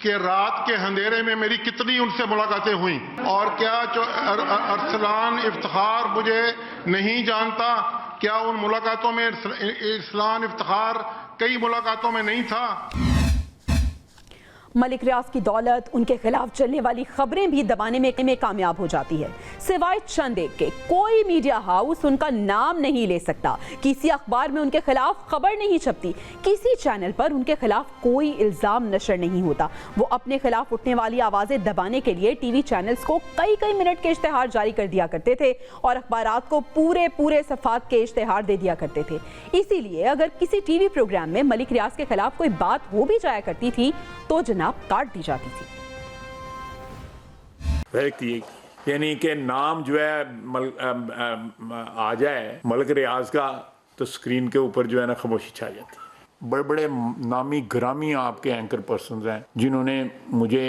कि रात के अंधेरे में मेरी कितनी उनसे मुलाकातें हुई, और क्या अरसलान इफ्तिखार मुझे नहीं जानता? क्या उन मुलाकातों में अरसलान इफ्तिखार कई मुलाकातों में नहीं था? मलिक रियाज की दौलत, उनके खिलाफ चलने वाली खबरें भी दबाने में कामयाब हो जाती है। सिवाय चंद एक के कोई मीडिया हाउस उनका नाम नहीं ले सकता, किसी अखबार में उनके खिलाफ खबर नहीं छपती, किसी चैनल पर उनके खिलाफ कोई इल्जाम नशर नहीं होता। वो अपने खिलाफ उठने वाली आवाजें दबाने के लिए टीवी चैनल्स को कई कई मिनट के इश्तेहार जारी कर दिया करते थे और अखबारात को पूरे पूरे सफात के इश्तेहार दे दिया करते थे। इसीलिए अगर किसी टीवी प्रोग्राम में मलिक रियाज के खिलाफ कोई बात हो भी जाया करती थी तो जनाब काट दी जाती थी। यानी कि नाम जो है आ जाए मलिक रियाज का तो स्क्रीन के ऊपर जो है ना खामोशी छा जाती है। बड़े बड़े नामी ग्रामी आपके एंकर पर्सन हैं जिन्होंने मुझे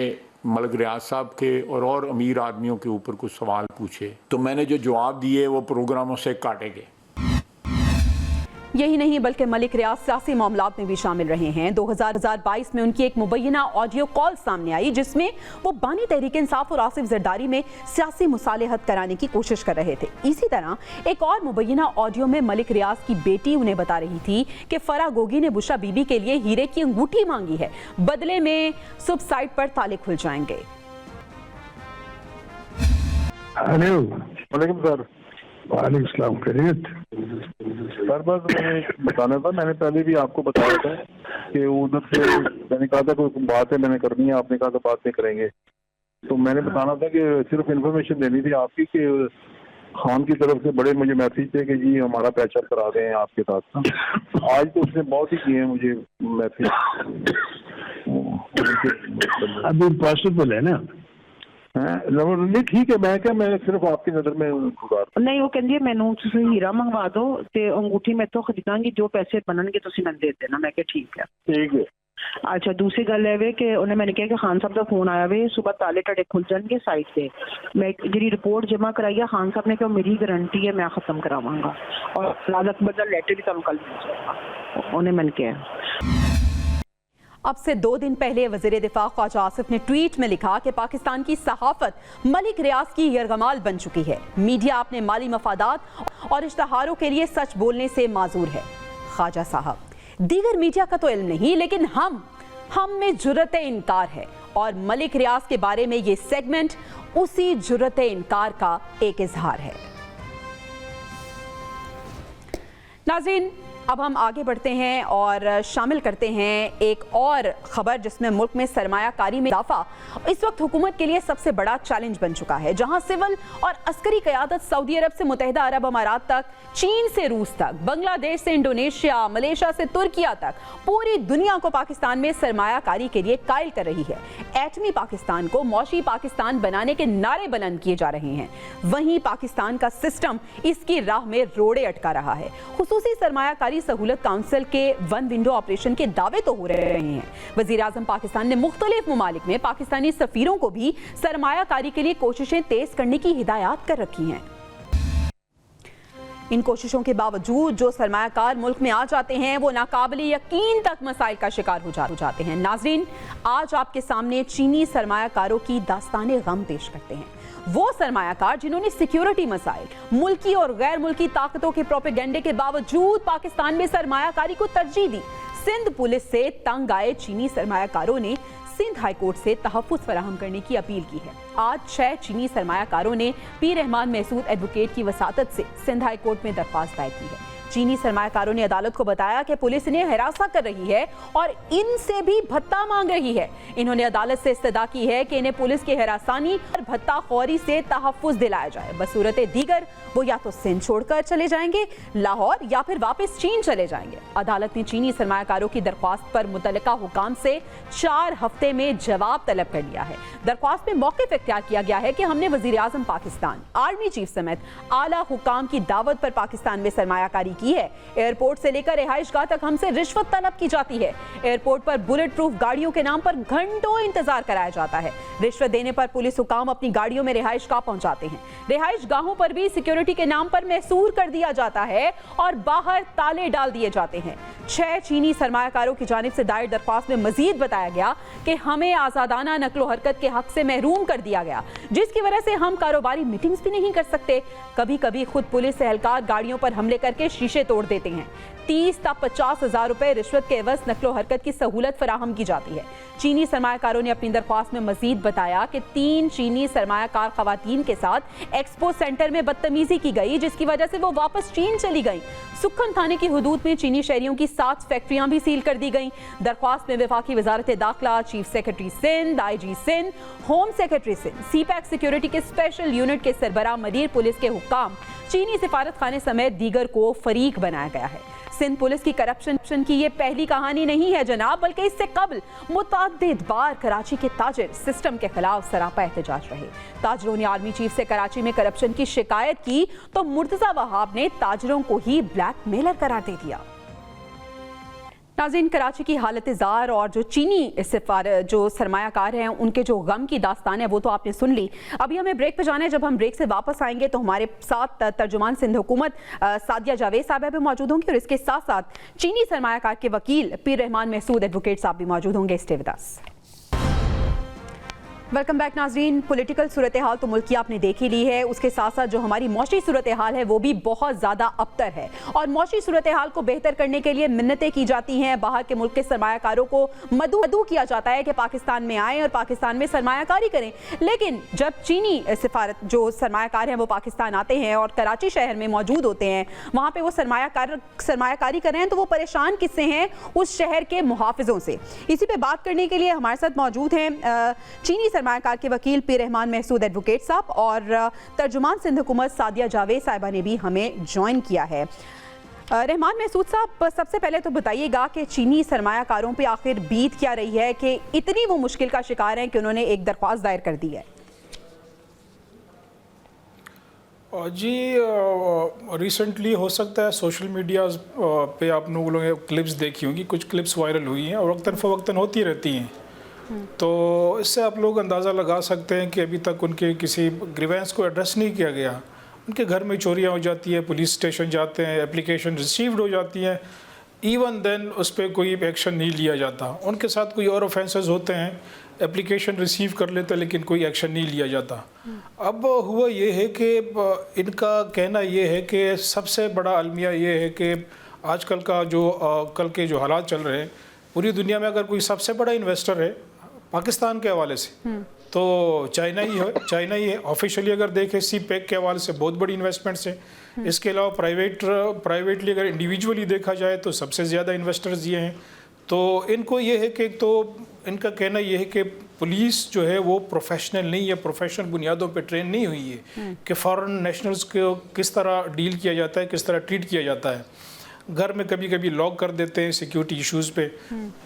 मलिक रियाज साहब के और अमीर आदमियों के ऊपर कुछ सवाल पूछे तो मैंने जो जवाब दिए वो प्रोग्रामों से काटे गए। यही नहीं बल्कि मलिक रियाज सियासी मामलात में भी शामिल रहे हैं। 2022 में उनकी एक मुबैना ऑडियो कॉल सामने आई जिसमें वो बानी तहरीक इंसाफ और आसिफ जरदारी में सियासी मुसालहत कराने की कोशिश कर रहे थे। इसी तरह एक और मुबैना ऑडियो में मलिक रियाज की बेटी उन्हें बता रही थी कि फराह गोगी ने बुशरा बीबी के लिए हीरे की अंगूठी मांगी है, बदले में सुब साइट पर ताले खुल जाएंगे। वालेकुम खैरियत सर। बस मैंने बताना था, मैंने पहले भी आपको बताया था कि उधर से मैंने कहा था कोई बात है मैंने करनी है, आपने कहा था बात नहीं करेंगे। तो मैंने बताना था कि सिर्फ इन्फॉर्मेशन देनी थी आपकी कि खान की तरफ से बड़े मुझे मैसेज थे कि जी हमारा पैचअप करा दें आपके साथ। आज तो उसने बहुत ही किए हैं मुझे मैसेज। अभी पॉसिबल है ना? नहीं ठीक है, मैं सिर्फ आपकी नजर में नहीं वो कहती है मैनू तुसी हीरा मंगवा दो ते अंगूठी मैं तो खरीदांगी, जो पैसे बननगे तुसी मैनू दे देना। मैं कहा ठीक है। ठीक है। अच्छा दूसरी गल है कि उन्हें मैंने कहा कि खान साहब का फोन आया वे सुबह ताले टड़े खुल जाएंगे साइड से। मैं जी रिपोर्ट जमा कराई है, खान साहब ने कहा मेरी गारंटी है मैं खत्म करावांगा और लाल अकबर का लेटर भी तुम कल मिल जाएगा। उन्हें मैंने कहा। अब से 2 दिन पहले वज़ीर दिफा ख्वाजा आसिफ ने ट्वीट में लिखा कि पाकिस्तान की सहाफत मलिक रियाज की यरगमाल बन चुकी है। मीडिया अपने माली मफादात और इश्तहारों के लिए सच बोलने से माजूर है। ख्वाजा साहब, दीगर मीडिया का तो इल्म नहीं लेकिन हम में जुर्रत इनकार है और मलिक रियाज के बारे में ये सेगमेंट उसी जुर्रत इनकार का एक इजहार है। नाज़रीन, अब हम आगे बढ़ते हैं और शामिल करते हैं एक और खबर जिसमें मुल्क में सरमायाकारी में इजाफा इस वक्त हुकूमत के लिए सबसे बड़ा चैलेंज बन चुका है। जहां सिविल और अस्करी क़यादत सऊदी अरब से मुत्तहिदा अरब अमारात तक, चीन से रूस तक, बांग्लादेश से इंडोनेशिया, मलेशिया से तुर्किया तक पूरी दुनिया को पाकिस्तान में सरमायाकारी के लिए कायल कर रही है। एटमी पाकिस्तान को मौशी पाकिस्तान बनाने के नारे बुलंद किए जा रहे हैं। वहीं पाकिस्तान का सिस्टम इसकी राह में रोड़े अटका रहा है। खुसूसी सरमायाकारी सहूलत काउंसिल के वन विंडो ऑपरेशन के दावे तो हो रहे हैं। वजीर आजम पाकिस्तान ने मुख्तलिफ मुमालिक में पाकिस्तानी सफीरों को भी सरमायाकारी के लिए कोशिशें तेज करने की हिदायत कर रखी हैं। इन कोशिशों के बावजूद जो सरमायाकार मुल्क में आ जाते हैं वो नाकाबिले यकीन तक मसाइल का शिकार हो जाते हैं। नाजरीन, आज आपके सामने चीनी सरमायाकारों की दास्ताने गम पेश करते हैं। वो सरमायाकार जिन्होंने सिक्योरिटी मसाइल, मुल्की और गैर मुल्की ताकतों के प्रोपेगेंडे के बावजूद पाकिस्तान में सरमायाकारी को तरजीह दी। सिंध पुलिस से तंग आए चीनी सरमायाकारों ने सिंध हाईकोर्ट से तहफ़्फ़ुज़ फराहम करने की अपील की है। आज 6 चीनी सरमायाकारों ने पीर रहमान महसूद एडवोकेट की वसातत से सिंध हाईकोर्ट में दरख्वास्त दायर की है। चीनी सरमायाकारों ने अदालत को बताया कि पुलिस इन्हें हिरासा कर रही है और इनसे भी भत्ता मांग रही है। इन्होंने अदालत से इस्तदा की है कि इन्हें पुलिस की हिरासानी और भत्ताखोरी से तहफ़्फ़ुज़ दिलाया जाए। बसूरत दीगर वो या तो सिंध छोड़कर चले जाएंगे, लाहौर, या फिर वापस चीन चले जाएंगे। अदालत ने चीनी सरमायाकारों की दरख्वास्त पर मुतल्लिका हुकाम से 4 हफ्ते में जवाब तलब कर लिया है। दरख्वास्त में मौक़िफ़ इख्तियार किया गया है कि हमने वज़ीर आज़म पाकिस्तान, आर्मी चीफ समेत आला हुकाम की दावत पर पाकिस्तान में सरमायाकारी की है। एयरपोर्ट से लेकर रिहाइशगाह तक हमसे रिश्वत तलब की जाती है। एयरपोर्ट पर बुलेट प्रूफ गाड़ियों के नाम पर घंटों इंतजार कराया जाता है। रिश्वत देने पर पुलिस हुकाम अपनी गाड़ियों में रिहाइशगाह पहुंचाते हैं। रिहाइशगाहों पर भी सिक्योरिटी के नाम पर मैसूर कर दिया जाता है और बाहर ताले डाल दिए जाते हैं। 6 चीनी सरमायाकारों की जानिब से दायर दरख्वास्त में मजीद बताया गया कि हमें आजादाना नकलो हरकत के हक से महरूम कर दिया गया, जिसकी वजह से हम कारोबारी मीटिंग्स भी नहीं कर सकते। कभी कभी खुद पुलिस एहलकार गाड़ियों पर हमले करके शीशे तोड़ देते हैं। 30 या 50 हजार रुपए रिश्वत के एवज नकलो हरकत की सहूलत फराहम की जाती है। चीनी सरमायाकारों ने अपनी दरख्वास्त में मजीद बताया कि 3 चीनी सरमायाकार खवातीन के साथ एक्सपो सेंटर में बदतमीजी की गई, जिसकी वजह से वो वापस चीन चली गई। सुखन थाने की हुदूद में चीनी शहरियों की 7 फैक्ट्रियां भी सील कर दी गई। दरख्वास्त में वफाकी वजारत दाखिला, chief secretary Sindh, IG Sindh, home secretary Sindh, CPEC security के स्पेशल यूनिट के सरबराह मरीर पुलिस के हुक्काम, चीनी सिफारत खाने समेत दीगर को फरीक बनाया गया है। सिंध पुलिस की करप्शन की ये पहली कहानी नहीं है जनाब, बल्कि इससे कबल मुतअद्दिद बार कराची के ताजिर सिस्टम के खिलाफ सरापा एहतजाज रहे। ताजिरों ने आर्मी चीफ से कराची में करप्शन की शिकायत की तो मुर्तजा वहाब ने ताजिरों को ही ब्लैकमेलर करार दे दिया। नाज़रीन, कराची की हालत ज़ार और जो चीनी जो सरमायाकार हैं उनके जो गम की दास्तान है वो तो आपने सुन ली। अभी हमें ब्रेक पे जाना है। जब हम ब्रेक से वापस आएंगे तो हमारे साथ तर्जुमान सिंध हुकूमत सादिया जावेद साहब भी मौजूद होंगे और इसके साथ साथ चीनी सरमायाकार के वकील पीर रहमान महसूद एडवोकेट साहब भी मौजूद होंगे। Stay with us. Welcome back नाज़रीन। पॉलिटिकल सूरत हाल तो मुल्क की आपने देख ही ली है, उसके साथ साथ जो हमारी मौशी सूरत हाल है वो भी बहुत ज़्यादा अबतर है और मौशी सूरत हाल को बेहतर करने के लिए मिन्नतें की जाती हैं। बाहर के मुल्क के सरमायाकारों को मदऊ किया जाता है कि पाकिस्तान में आएँ और पाकिस्तान में सरमायाकारी करें, लेकिन जब चीनी सिफारत जो सरमायाकार हैं वो पाकिस्तान आते हैं और कराची शहर में मौजूद होते हैं, वहाँ पर वो सरमायाकारी कर रहे हैं तो वो परेशान किससे हैं? उस शहर के मुहाफिजों से। इसी पर बात करने के लिए हमारे साथ मौजूद हैं चीनी सरमायाकार के वकील पीर रहमान महसूद एडवोकेट साहब और तर्जुमान सिंध हुकूमत सादिया जावेद साहिबा ने भी हमें ज्वाइन किया है। रहमान महसूद साहब, सबसे पहले तो बताइएगा कि चीनी सरमायाकारों पे आखिर बीत क्या रही है कि इतनी वो मुश्किल का शिकार हैं कि उन्होंने एक दरख्वास्त दायर कर दी है। जी, रिसेंटली हो सकता है सोशल मीडिया पे आप लोगों ने क्लिप्स देखी होंगी, कुछ क्लिप्स वायरल हुई हैं और वक्तन फ़वक्तन होती रहती हैं। तो इससे आप लोग अंदाज़ा लगा सकते हैं कि अभी तक उनके किसी ग्रीवेंस को एड्रेस नहीं किया गया। उनके घर में चोरियां हो जाती है, पुलिस स्टेशन जाते हैं, एप्लीकेशन रिसीव्ड हो जाती हैं, इवन देन उस पर कोई एक्शन नहीं लिया जाता। उनके साथ कोई और ऑफेंसेस होते हैं, एप्लीकेशन रिसीव कर लेते हैं लेकिन कोई एक्शन नहीं लिया जाता। अब हुआ ये है कि इनका कहना ये है कि सबसे बड़ा अलमिया ये है कि आजकल का जो कल के जो हालात चल रहे हैं पूरी दुनिया में, अगर कोई सबसे बड़ा इन्वेस्टर है पाकिस्तान के हवाले से तो चाइना ही है। ऑफिशियली अगर देखें सीपैक के हवाले से बहुत बड़ी इन्वेस्टमेंट्स हैं। इसके अलावा प्राइवेटली अगर इंडिविजुअली देखा जाए तो सबसे ज़्यादा इन्वेस्टर्स ये हैं। तो इनको ये है कि एक तो इनका कहना ये है कि पुलिस जो है वो प्रोफेशनल नहीं है, प्रोफेशनल बुनियादों पे ट्रेन नहीं हुई है कि फॉरेन नेशनल्स को किस तरह डील किया जाता है, किस तरह ट्रीट किया जाता है। घर में कभी कभी लॉक कर देते हैं सिक्योरिटी इश्यूज़ पे।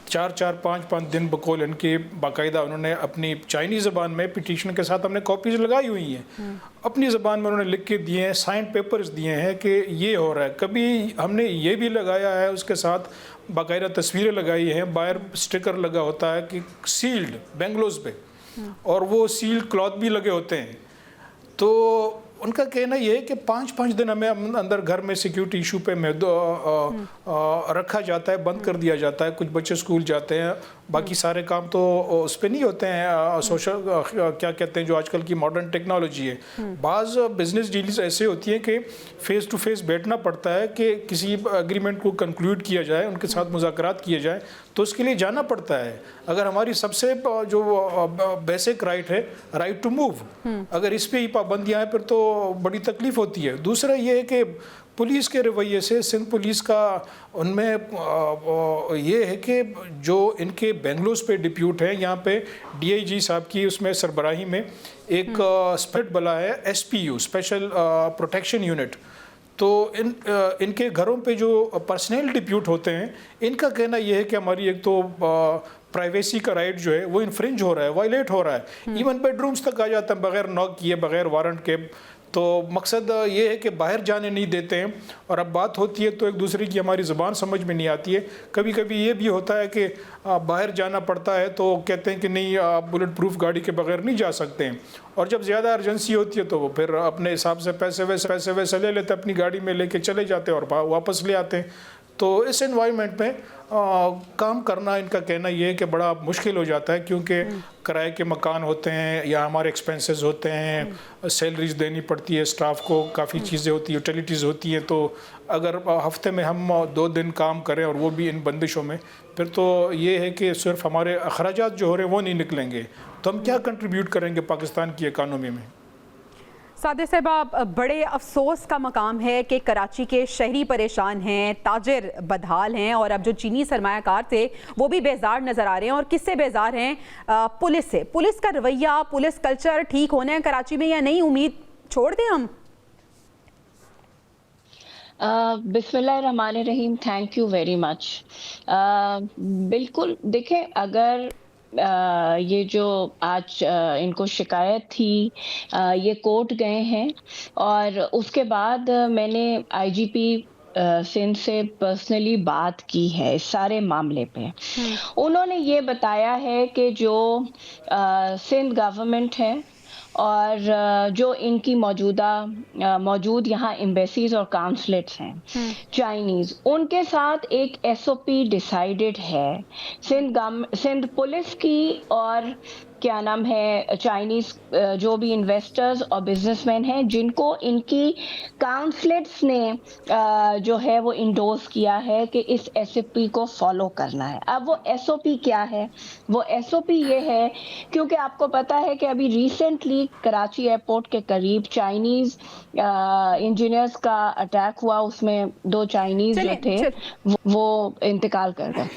4-5 दिन बकौल इनके बाकायदा उन्होंने अपनी चाइनीज़ ज़बान में पिटीशन के साथ हमने कॉपीज़ लगाई हुई हैं, अपनी ज़बान में उन्होंने लिख के दिए हैं, साइन पेपर्स दिए हैं कि ये हो रहा है। कभी हमने ये भी लगाया है, उसके साथ बाकायदा तस्वीरें लगाई हैं, बाहर स्टिकर लगा होता है कि सील्ड बेंगलोज पे, और वो सील्ड क्लॉथ भी लगे होते हैं। तो उनका कहना ये है कि 5 दिन हमें अंदर घर में सिक्योरिटी इशू पे रखा जाता है, बंद कर दिया जाता है। कुछ बच्चे स्कूल जाते हैं, बाकी सारे काम तो उस पर नहीं होते हैं। सोशल क्या कहते हैं जो आजकल की मॉडर्न टेक्नोलॉजी है। बाज़ बिजनेस डील्स ऐसे होती हैं कि फ़ेस टू फेस बैठना पड़ता है कि किसी एग्रीमेंट को कंक्लूड किया जाए, उनके साथ मुज़ाकरात किए जाए, तो उसके लिए जाना पड़ता है। अगर हमारी सबसे जो बेसिक राइट है, राइट टू मूव, अगर इस पर ही पाबंदियाँ हैं फिर तो बड़ी तकलीफ़ होती है। दूसरा ये है कि पुलिस के रवैये से सिंध पुलिस का उनमें ये है कि जो इनके बेंगलोस पे डिप्यूट है, यहाँ पे DIG साहब की उसमें सरबराही में एक स्पेट बला है SPU, स्पेशल प्रोटेक्शन यूनिट। तो इनके घरों पे जो पर्सनल डिप्यूट होते हैं, इनका कहना यह है कि हमारी एक तो प्राइवेसी का राइट जो है वो इन्फ्रिंज हो रहा है, वायलेट हो रहा है। इवन बेडरूम्स तक आ जाता है बगैर नॉक किए, बगैर वारंट के। तो मकसद ये है कि बाहर जाने नहीं देते हैं, और अब बात होती है तो एक दूसरे की हमारी ज़ुबान समझ में नहीं आती है। कभी कभी ये भी होता है कि बाहर जाना पड़ता है तो कहते हैं कि नहीं, आप बुलेट प्रूफ गाड़ी के बगैर नहीं जा सकते हैं, और जब ज़्यादा अर्जेंसी होती है तो वो फिर अपने हिसाब से पैसे वैसे ले लेते, अपनी गाड़ी में लेके चले जाते हैं और वापस ले आते हैं। तो इस एनवायरनमेंट में काम करना, इनका कहना ये है कि बड़ा मुश्किल हो जाता है, क्योंकि किराए के मकान होते हैं या हमारे एक्सपेंसेस होते हैं, सैलरीज देनी पड़ती है स्टाफ को, काफ़ी चीज़ें होती हैं, यूटिलिटीज़ होती हैं। तो अगर हफ्ते में हम 2 दिन काम करें और वो भी इन बंदिशों में, फिर तो ये है कि सिर्फ हमारे अखराजात जो हो रहे हैं वो नहीं निकलेंगे, तो हम क्या कंट्रीब्यूट करेंगे पाकिस्तान की इकानमी में। सादिया साहिबा, बड़े अफसोस का मकाम है कि कराची के शहरी परेशान हैं, ताजिर बदहाल हैं, और अब जो चीनी सरमायाकार थे वो भी बेजार नज़र आ रहे हैं। और किससे बेजार हैं? पुलिस से। पुलिस का रवैया, पुलिस कल्चर ठीक होना है कराची में या नहीं? उम्मीद छोड़ दें हम? बिस्मिल्लाहिर्रहमानिर्रहीम, थैंक यू वेरी मच। बिल्कुल, देखें, अगर ये जो आज इनको शिकायत थी, ये कोर्ट गए हैं, और उसके बाद मैंने आईजीपी सिंध से पर्सनली बात की है इस सारे मामले पे। उन्होंने ये बताया है कि जो सिंध गवर्नमेंट है और जो इनकी मौजूद यहाँ एम्बेसीज और काउंसलेट्स हैं चाइनीज़, उनके साथ एक एसओपी डिसाइडेड है सिंध पुलिस की, और क्या नाम है, चाइनीज़ जो भी इन्वेस्टर्स और बिजनेसमैन हैं जिनको इनकी काउंसलेट्स ने जो है वो इंडोर्स किया है कि इस एसओपी को फॉलो करना है। अब वो एसओपी क्या है? वो एसओपी ये है, क्योंकि आपको पता है कि अभी रिसेंटली कराची एयरपोर्ट के करीब चाइनीज़ इंजीनियर्स का अटैक हुआ, उसमें 2 चाइनीज़ जो थे वो इंतकाल कर गए।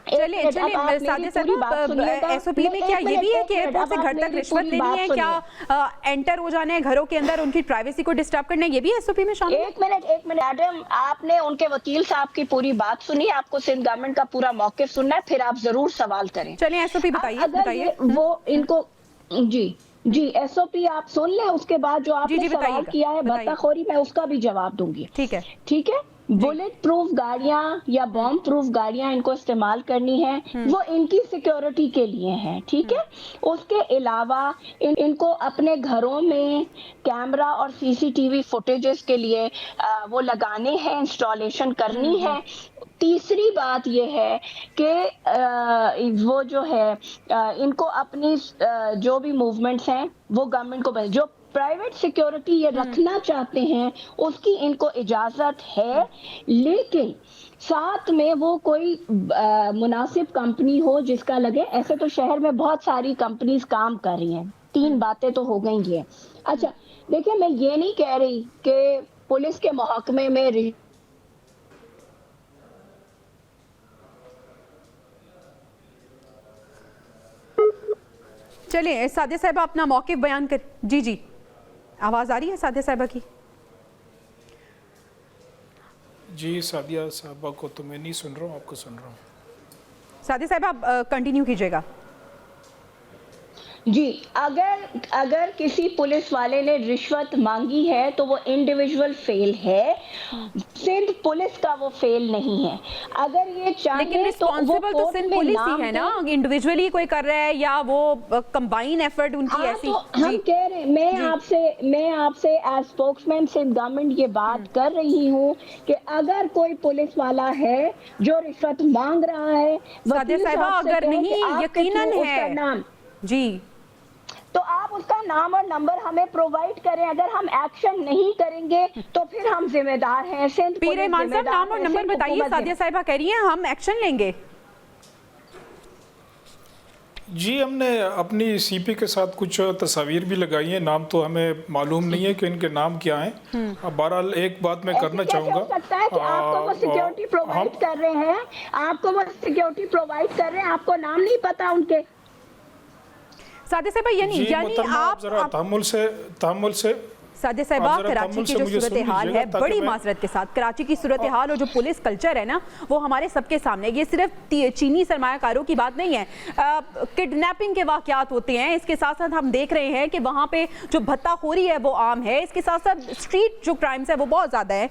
चलिए सादिया साहब, एसओपी में क्या ये भी है कि एयरपोर्ट से घर तक रिश्वत लेनी है? क्या एंटर हो जाना है घरों के अंदर, उनकी प्राइवेसी को डिस्टर्ब करना है? ये भी एसओपी में शामिल है? एक मिनट मैडम, आपने उनके वकील साहब की पूरी बात सुनी, आपको सिंध गवर्नमेंट का पूरा मौक़िफ़ सुनना है, फिर आप जरूर सवाल करें। चलिए एसओपी बताइए। वो इनको जी एसओपी आप सुन लें, उसके बाद जो आपने सवाल किया है बत्ताखोरी, मैं उसका भी जवाब दूंगी। ठीक है। बुलेट प्रूफ गाड़ियां या बॉम्ब प्रूफ गाड़ियां इनको इस्तेमाल करनी है, वो इनकी सिक्योरिटी के लिए है, ठीक है। उसके अलावा इनको अपने घरों में कैमरा और सीसीटीवी फुटेजेस के लिए वो लगाने हैं, इंस्टॉलेशन करनी है। तीसरी बात ये है कि वो जो है इनको अपनी जो भी मूवमेंट्स हैं वो गवर्नमेंट को, जो प्राइवेट सिक्योरिटी ये रखना चाहते हैं उसकी इनको इजाजत है, लेकिन साथ में वो कोई मुनासिब कंपनी हो जिसका लगे। ऐसे तो शहर में बहुत सारी कंपनीज काम कर रही हैं, 3 बातें तो हो गई हैं। अच्छा देखिए, मैं ये नहीं कह रही कि पुलिस के महकमे में चलिए सादिया साहिबा अपना मौक़िफ़ बयान कर। जी आवाज़ आ रही है सादिया साहिबा की? जी सादिया साहिबा को तो मैं नहीं सुन रहा हूँ, आपको सुन रहा हूँ। सादिया साहिबा आप कंटिन्यू कीजिएगा। जी, अगर किसी पुलिस वाले ने रिश्वत मांगी है तो वो इंडिविजुअल फेल है, सिंध पुलिस का वो फेल नहीं है। अगर ये चाहिए, लेकिन रिस्पॉन्सिबल तो सिंध पुलिस ही है ना, इंडिविजुअली कोई कर रहा है या वो कंबाइन एफर्ट उनकी ऐसी। तो हम कह रहे हैं, मैं आपसे एज स्पोक्समैन सिंध गवर्नमेंट ये बात कर रही हूँ कि अगर कोई पुलिस वाला है जो रिश्वत मांग रहा है, सादिया साहिबा अगर नहीं यकीनन है जी, तो आप उसका नाम और नंबर हमें प्रोवाइड करें। अगर हम एक्शन नहीं करेंगे तो फिर हम जिम्मेदार हैं। सिंध पीर रहमान साहब नाम और नंबर बताइए। सादिया साहिबा कह रही हैं हम एक्शन लेंगे। जी, हमने अपनी सीपी के साथ कुछ तस्वीर भी लगाई हैं, नाम तो हमें मालूम नहीं है कि इनके नाम क्या हैं। अब बहरहाल एक बात मैं करना चाहूँगा, सकता है कि आपको वो सिक्योरिटी प्रोवाइड कर रहे हैं, आपको नाम नहीं पता उनके। सादिया साहिबा यानी आप जरा तहम्मुल से सादिया साहिबा, आप जरा कराची तअम्मुल की से जो मुझे सूरत सुन हाल लीजिएगा है, ताकि बड़ी मैं- माजरत के साथ कराची की सूरत हाल और जो पुलिस कल्चर है ना, वो हमारे सबके सामने। ये सिर्फ चीनी सरमायाकारों की बात नहीं है, किडनैपिंग के वाकयात होते हैं, इसके साथ साथ हम देख रहे हैं कि वहाँ पे जो भत्ताखोरी है वो आम है, इसके साथ साथ स्ट्रीट जो क्राइम्स है वो बहुत ज्यादा है।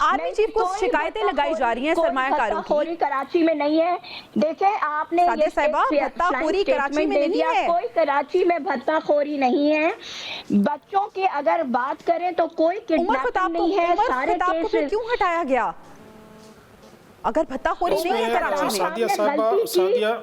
आर्मी चीफ को शिकायतें लगाई जा रही हैं सरमायाकारों की। कराची में नहीं है। देखें, आपने सादिया साहिबा, भत्ताखोरी कराची में नहीं है। कोई कराची में भत्ताखोरी नहीं है। बच्चों की अगर बात करें तो कोई किडनैपिंग नहीं है। सारे केस क्यों हटाया गया अगर भत्ताखोरी नहीं है कराची में? सादिया साहिबा, सादिया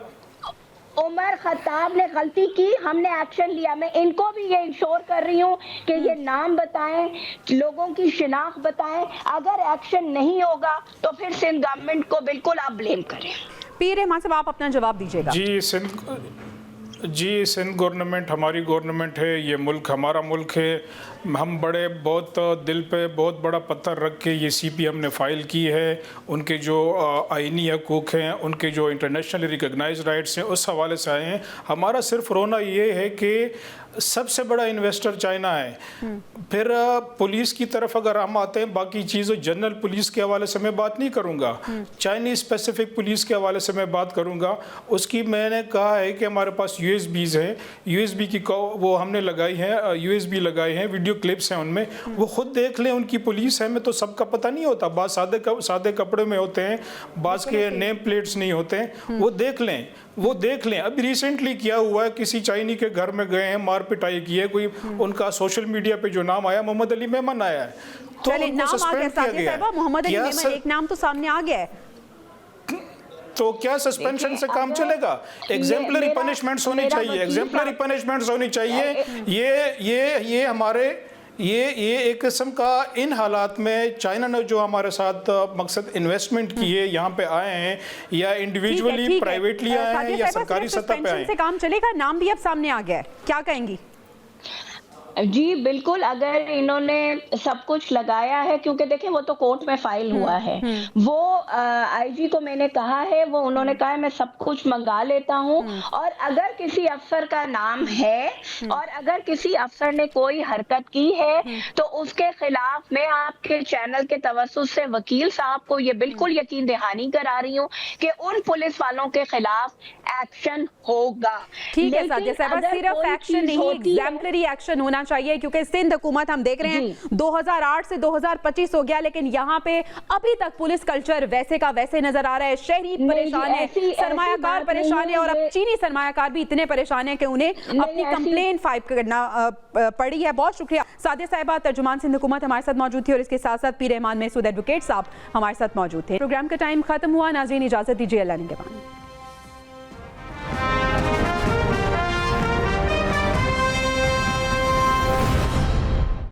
उमर खत्ताब ने गलती की, हमने एक्शन लिया। मैं इनको भी ये इंश्योर कर रही हूँ कि ये नाम बताएं, लोगों की शिनाख्त बताएं। अगर एक्शन नहीं होगा तो फिर सिंध गवर्नमेंट को बिल्कुल आप ब्लेम करें। पीर रहमान साहब, आप अपना जवाब दीजिएगा। जी, सिंध गवर्नमेंट हमारी गवर्नमेंट है, ये मुल्क हमारा मुल्क है। हम बहुत दिल पे बहुत बड़ा पत्थर रख के ये CP हमने फ़ाइल की है। उनके जो आइनी हकूक़ हैं, उनके जो इंटरनेशनली रिकगनाइज राइट्स हैं, उस हवाले से आए हैं। हमारा सिर्फ रोना ये है कि सबसे बड़ा इन्वेस्टर चाइना है। फिर पुलिस की तरफ अगर हम आते हैं, बाकी चीज़ों जनरल पुलिस के हवाले से मैं बात नहीं करूँगा, चाइनीज़ स्पेसिफिक पुलिस के हवाले से मैं बात करूँगा। उसकी मैंने कहा है कि हमारे पास USBs हैं, USB की वो हमने लगाई है, USB लगाई हैं, वीडियो क्लिप्स हैं उनमें, वो खुद देख लें। उनकी पुलिस है में तो सबका पता नहीं होता, बात सादे कपड़े में होते हैं, बास के नेम प्लेट्स नहीं होते हैं, वो देख लें। अभी रिसेंटली क्या हुआ है, किसी चाइनी के घर में गए हैं, मार पिटाई की है, कोई उनका सोशल मीडिया पे जो नाम आया, मोहम्मद अली मेमन आया है, तो उनको सस्पेंड किया गया है। मोहम्मद अली मेमन एक नाम तो सामने आ गया है, तो क्या सस्पेंशन से काम चलेगा? एग्जाम्पलरी पनिशमेंट्स होनी चाहिए, एग्जाम्पलरी पनिशमेंट्स होनी चाहिए। ये हमारे ये एक किस्म का इन हालात में चाइना ने जो हमारे साथ मकसद इन्वेस्टमेंट की है, यहाँ पे आए हैं या इंडिविजुअली प्राइवेटली आए हैं या सरकारी सतह पे आए हैं, काम चलेगा। नाम भी अब सामने आ गया है, क्या कहेंगी? जी बिल्कुल, अगर इन्होंने सब कुछ लगाया है, क्योंकि देखिए वो तो कोर्ट में फाइल हुआ है, वो IG को मैंने कहा है, वो उन्होंने कहा है मैं सब कुछ मंगा लेता हूं, और अगर किसी अफसर का नाम है और अगर किसी अफसर ने कोई हरकत की है तो उसके खिलाफ मैं आपके चैनल के तवस्सुस से वकील साहब को ये बिल्कुल यकीन दहानी करा रही हूँ कि उन पुलिस वालों के खिलाफ एक्शन होगा। ठीक है सादिया साहिबा, सिर्फ एक्शन नहीं, एग्जाम्पलरी एक्शन होना चाहिए, क्योंकि सिंध हुकूमत हम देख रहे हैं 2008 से 2025 हो गया, लेकिन यहाँ पे अभी तक पुलिस कल्चर वैसे का वैसे नजर आ रहा है। शहरी परेशान है, सरमायाकार परेशान है, और अब चीनी सरमायाकार भी इतने परेशान है कि उन्हें अपनी कंप्लेन फाइल करना पड़ी है। बहुत शुक्रिया सादिया साहिबा, तर्जुमान सिंध हुकूमत हमारे साथ मौजूद थी, और इसके साथ साथ पीर रहमान महसूद एडवोकेट साहब हमारे साथ मौजूद थे। प्रोग्राम का टाइम खत्म हुआ, नाज़रीन इजाजत दीजिए, अल्लाह निगहबान।